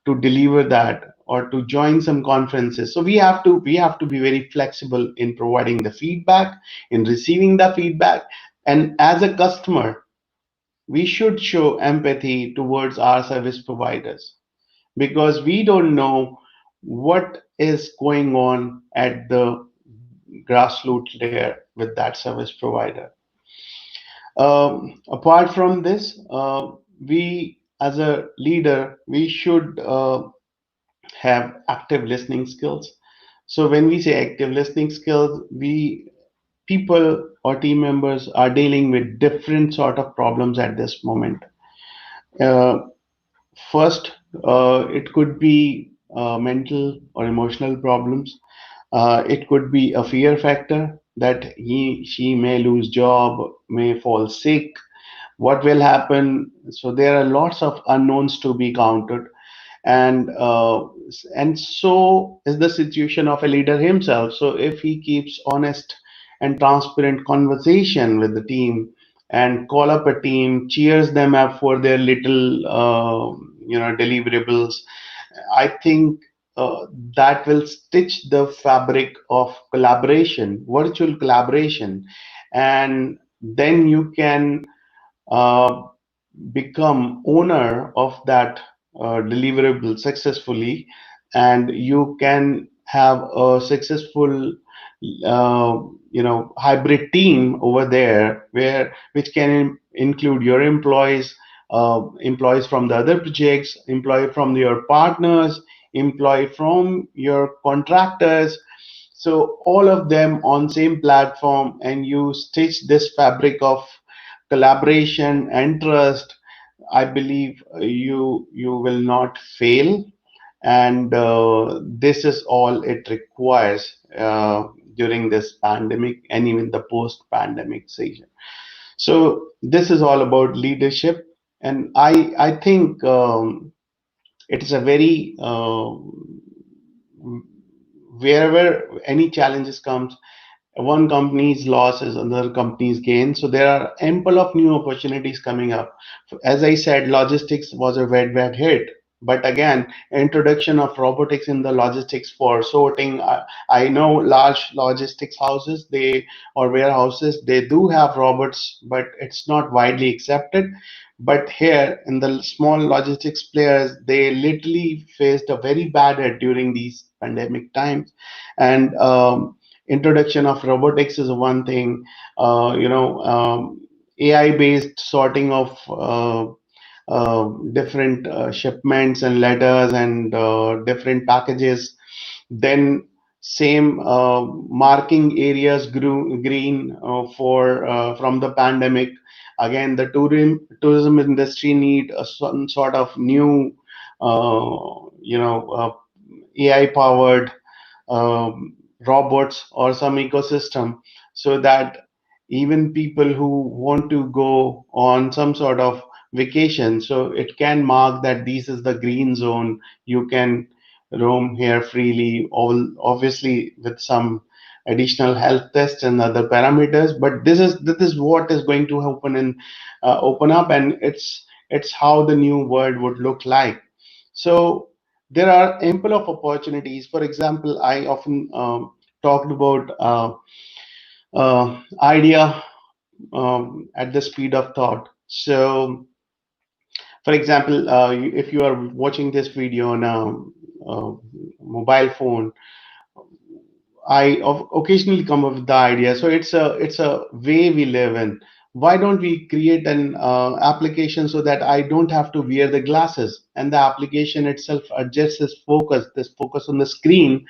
to deliver that or to join some conferences. So we have to be very flexible in providing the feedback, in receiving the feedback. And as a customer, we should show empathy towards our service providers, because we don't know what is going on at the grassroots layer with that service provider. Apart from this, we as a leader, we should have active listening skills. So when we say active listening skills, we people or team members are dealing with different sort of problems at this moment. Uh, First, it could be mental or emotional problems. It could be a fear factor that she may lose job, may fall sick. What will happen? So there are lots of unknowns to be counted, and so is the situation of a leader himself. So if he keeps honest and transparent conversation with the team and call up a team, cheers them up for their little deliverables, I think that will stitch the fabric of collaboration, virtual collaboration, and then you can uh, become owner of that deliverable successfully, and you can have a successful hybrid team over there, where which can include your employees, employees from the other projects, employee from your partners, employee from your contractors, so all of them on same platform, and you stitch this fabric of collaboration and trust. I believe you will not fail, and this is all it requires during this pandemic and even the post-pandemic season. So this is all about leadership, and I think it is a very wherever any challenges comes, one company's loss is another company's gain. So there are ample of new opportunities coming up. As I said, logistics was a red hit. But again, introduction of robotics in the logistics for sorting. I know large logistics houses, they or warehouses, they do have robots, but it's not widely accepted. But here in the small logistics players, they literally faced a very bad hit during these pandemic times. And introduction of robotics is one thing. AI based sorting of different shipments and letters and different packages. Then same marking areas grew green for from the pandemic. Again, the tourism industry need some sort of new AI powered robots or some ecosystem, so that even people who want to go on some sort of vacation, so it can mark that this is the green zone, you can roam here freely, all obviously with some additional health tests and other parameters. But this is what is going to happen and open up, and it's how the new world would look like. So there are ample of opportunities. For example, I often talked about idea at the speed of thought. So, for example, if you are watching this video on a mobile phone, I occasionally come up with the idea. So it's a way we live in. Why don't we create an application so that I don't have to wear the glasses, and the application itself adjusts this focus on the screen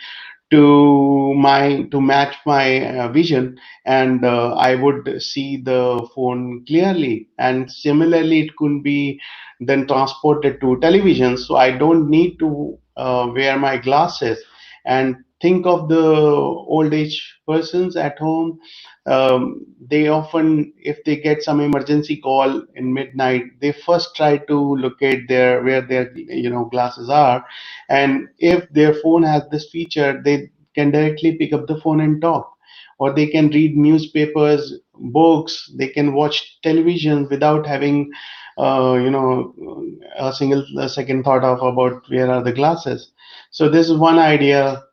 to match my vision, and I would see the phone clearly. And similarly, it could be then transported to television, so I don't need to wear my glasses. And think of the old age persons at home. They often, if they get some emergency call in midnight, they first try to locate their where their glasses are, and if their phone has this feature, they can directly pick up the phone and talk, or they can read newspapers books, they can watch television without having you know a single second thought of about where are the glasses. So this is one idea.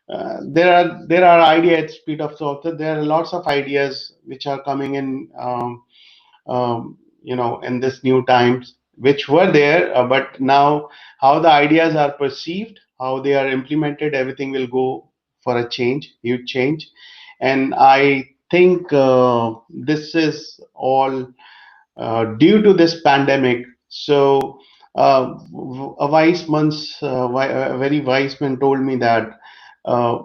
There are ideas at speed of thought. There are lots of ideas which are coming in, in this new times, which were there, but now how the ideas are perceived, how they are implemented, everything will go for a change, huge change. And I think this is all due to this pandemic. So a very wise man told me that uh,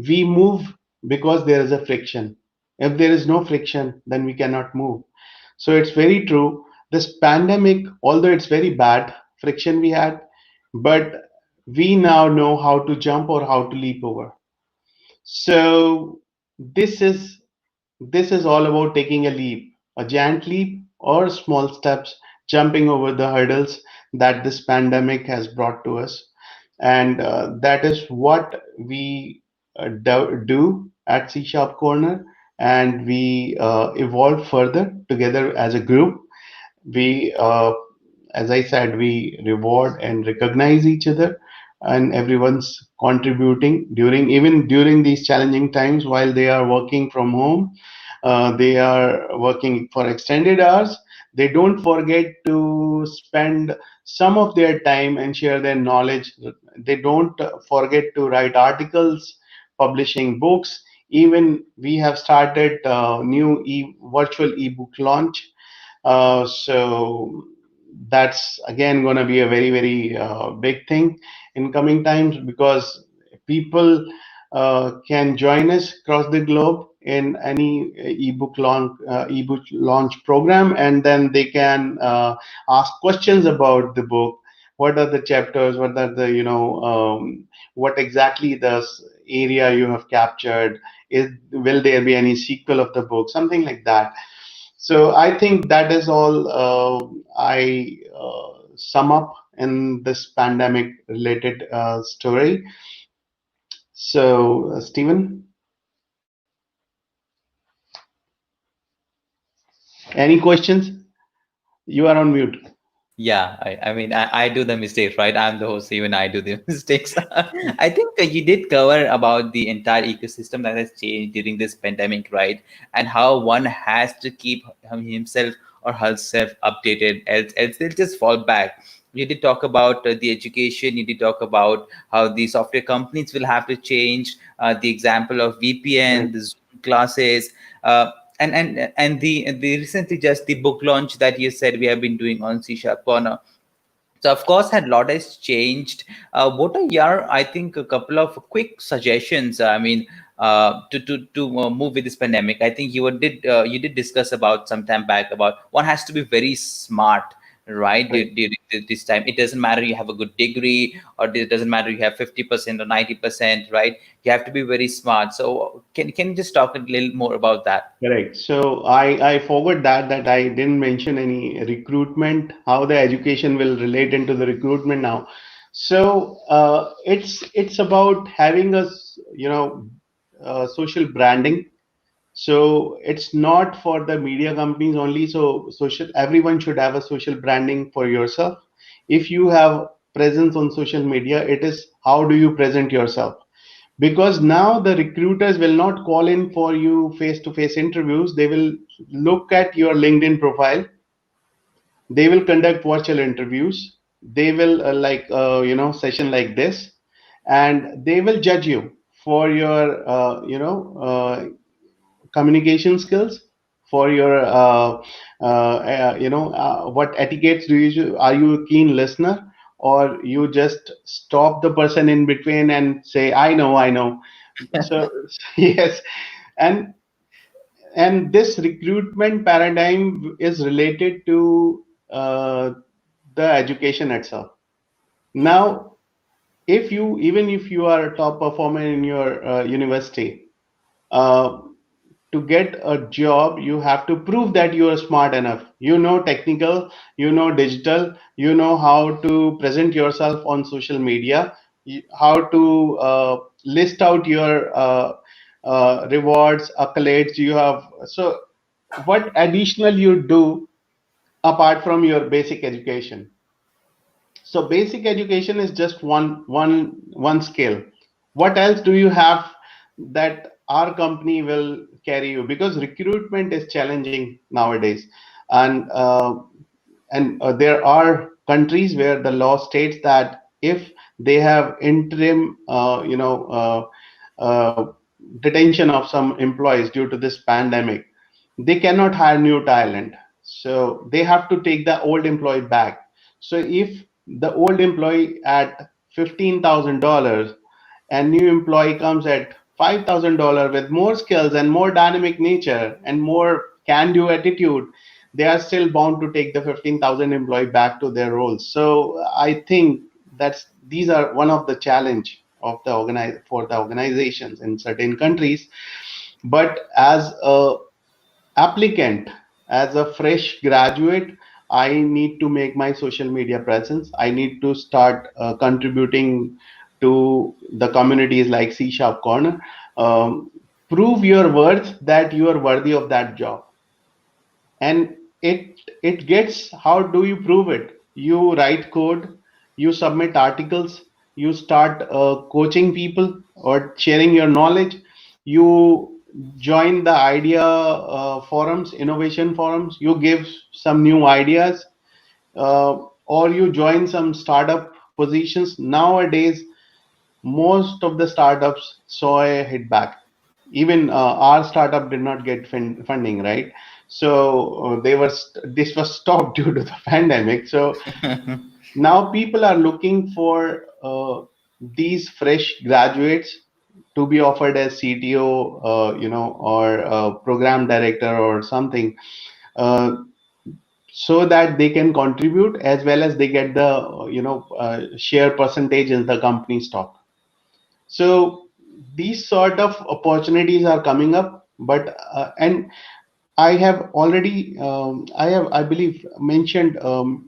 we move because there is a friction. If there is no friction, then we cannot move. So it's very true. This pandemic, although it's very bad friction we had, but we now know how to jump or how to leap over. So this is this is all about taking a leap, a giant leap or small steps, jumping over the hurdles that this pandemic has brought to us. And that is what we do at C Sharp Corner. And we evolve further together as a group. We As I said, we reward and recognize each other, and everyone's contributing during even during these challenging times while they are working from home. They are working for extended hours. They don't forget to spend some of their time and share their knowledge. They don't forget to write articles, publishing books. Even we have started new virtual ebook launch, so that's again going to be a very, very big thing in coming times, because people can join us across the globe in any ebook launch program, and then they can ask questions about the book. What are the chapters? What are the what exactly the area you have captured? Will there be any sequel of the book? Something like that. So I think that is all I sum up in this pandemic related story. So, Stephen, any questions? You are on mute. Yeah, I mean, I do the mistakes, right? I'm the host, even I do the mistakes. I think you did cover about the entire ecosystem that has changed during this pandemic, right? And how one has to keep himself or herself updated, else they'll just fall back. You did talk about the education, you did talk about how the software companies will have to change, the example of VPN, Correct. the Zoom classes. And the recently just the book launch that you said we have been doing on C Sharp Corner. So of course, had lot has changed. What are your, I think, a couple of quick suggestions? I mean, to move with this pandemic. I think you did discuss about some time back about one has to be very smart, right? Correct. During this time, it doesn't matter you have a good degree, or it doesn't matter you have 50% or 90%, right? You have to be very smart. So can you just talk a little more about that? Correct. So I forgot that I didn't mention any recruitment, how the education will relate into the recruitment now. So it's about having social branding. So it's not for the media companies only. So social, everyone should have a social branding for yourself. If you have presence on social media, it is how do you present yourself? Because now the recruiters will not call in for you face to face interviews. They will look at your LinkedIn profile. They will conduct virtual interviews. They will session like this, and they will judge you for your communication skills, for your what etiquettes do you, are you a keen listener, or you just stop the person in between and say I know. So yes. And and this recruitment paradigm is related to the education itself. Now, if you even if you are a top performer in your university, uh, to get a job, you have to prove that you are smart enough. You know technical, you know digital, you know how to present yourself on social media, how to list out your rewards, accolades you have. So what additional you do apart from your basic education. So basic education is just one skill. What else do you have that our company will carry you? Because recruitment is challenging nowadays, and there are countries where the law states that if they have interim, detention of some employees due to this pandemic, they cannot hire new talent. So they have to take the old employee back. So if the old employee at $15,000 and new employee comes at $5,000 with more skills and more dynamic nature and more can-do attitude, they are still bound to take the 15,000 employee back to their roles. So I think these are one of the challenge of for the organizations in certain countries. But as a applicant, as a fresh graduate, I need to make my social media presence. I need to start contributing to the communities like CSharpCorner. Prove your worth that you are worthy of that job. And it gets, how do you prove it? You write code, you submit articles, you start coaching people or sharing your knowledge, you join the idea forums, innovation forums, you give some new ideas, or you join some startup positions. Nowadays most of the startups saw a hit back. Even our startup did not get funding, right? So this was stopped due to the pandemic. So now people are looking for these fresh graduates to be offered as CTO, or program director or something, uh, so that they can contribute as well as they get the share percentage in the company stock. So these sort of opportunities are coming up, but and I have already, I believe, mentioned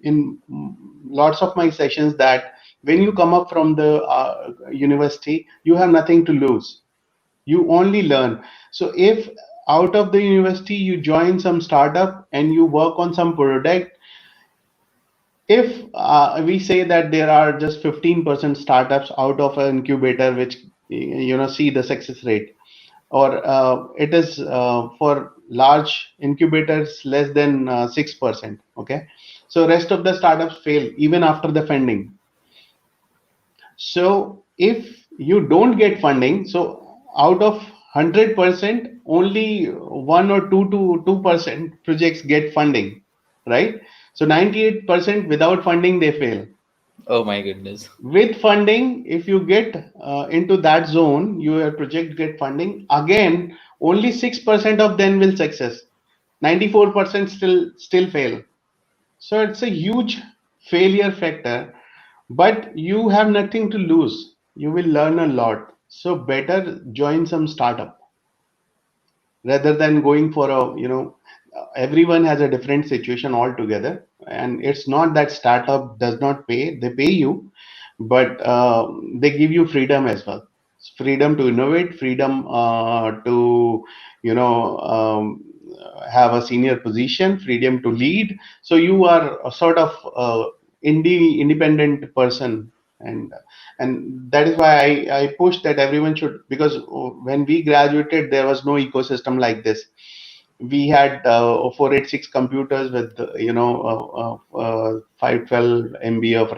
in lots of my sessions that when you come up from the university, you have nothing to lose. You only learn. So if out of the university you join some startup and you work on some product, if we say that there are just 15% startups out of an incubator which see the success rate, or it is for large incubators less than 6%. Okay, so rest of the startups fail even after the funding. So if you don't get funding, so out of 100%, only 1 or 2% projects get funding, right? So 98% without funding, they fail. Oh my goodness. With funding, if you get into that zone, your project get funding, again, only 6% of them will success. 94% still fail. So it's a huge failure factor, but you have nothing to lose. You will learn a lot. So better join some startup rather than going for a, everyone has a different situation altogether. And it's not that startup does not pay, they pay you, but they give you freedom as well. Freedom to innovate, freedom to, you know, have a senior position, freedom to lead. So you are a sort of independent person. And that is why I push that everyone should, because when we graduated, there was no ecosystem like this. We had 486 computers with 512 MB of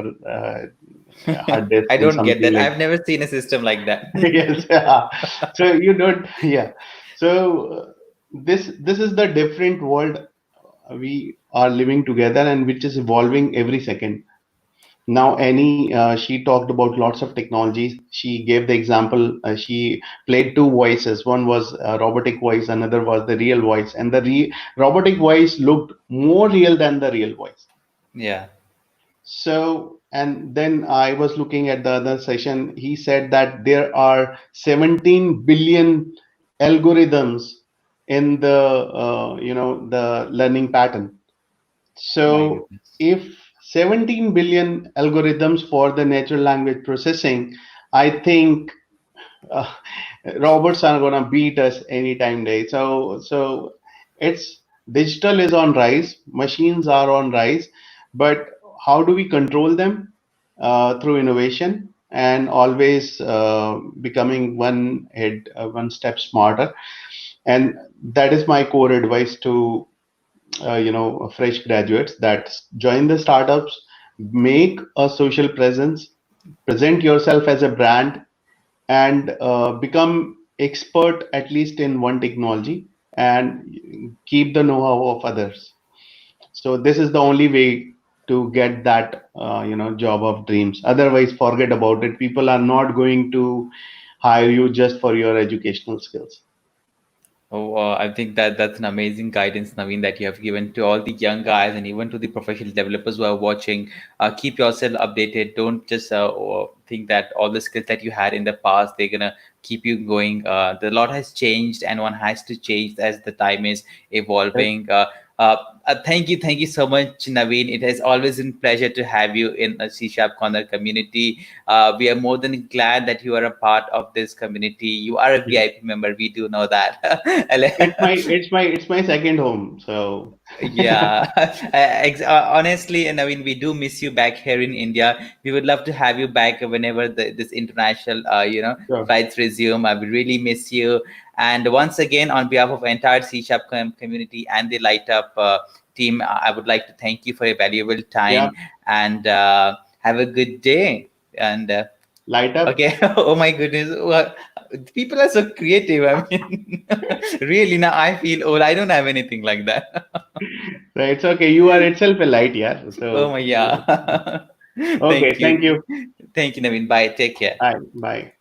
hard disk I and don't get something that. like. I've never seen a system like that. Yes, yeah. So you don't, yeah. So this is the different world we are living together, and which is evolving every second. Now, Annie, she talked about lots of technologies. She gave the example. She played two voices. One was robotic voice, another was the real voice, and the robotic voice looked more real than the real voice. Yeah. So, and then I was looking at the other session. He said that there are 17 billion algorithms in the the learning pattern. My So goodness. if 17 billion algorithms for the natural language processing, I think uh, robots are gonna beat us anytime day. So it's Digital is on rise, machines are on rise, but how do we control them? Through innovation and always becoming one step smarter. And that is my core advice to fresh graduates, that join the startups, make a social presence, present yourself as a brand, and become expert at least in one technology, and keep the know-how of others. So this is the only way to get that job of dreams. Otherwise, forget about it. People are not going to hire you just for your educational skills. Oh, I think that that's an amazing guidance, Naveen, that you have given to all the young guys and even to the professional developers who are watching. Keep yourself updated. Don't just think that all the skills that you had in the past, they're gonna keep you going. The lot has changed, and one has to change as the time is evolving. Uh, thank you so much, Naveen. It has always been pleasure to have you in a C Sharp Corner community. We are more than glad that you are a part of this community. You are a VIP member. We do know that. It's my second home. So Yeah, honestly, and I mean, we do miss you back here in India. We would love to have you back whenever this international, sure. flights resume. I will really miss you. And once again, on behalf of entire C Sharp community and the Light Up team, I would like to thank you for your valuable Yeah, time and have a good day. And light up. okay, oh my goodness, people are so creative. I mean, really, now I feel old. I don't have anything like that. So it's okay. You are itself a light, yeah. Oh So my, yeah. okay. Thank Thank you. you. Thank you, Naveen. Bye. Take care. Bye. Bye.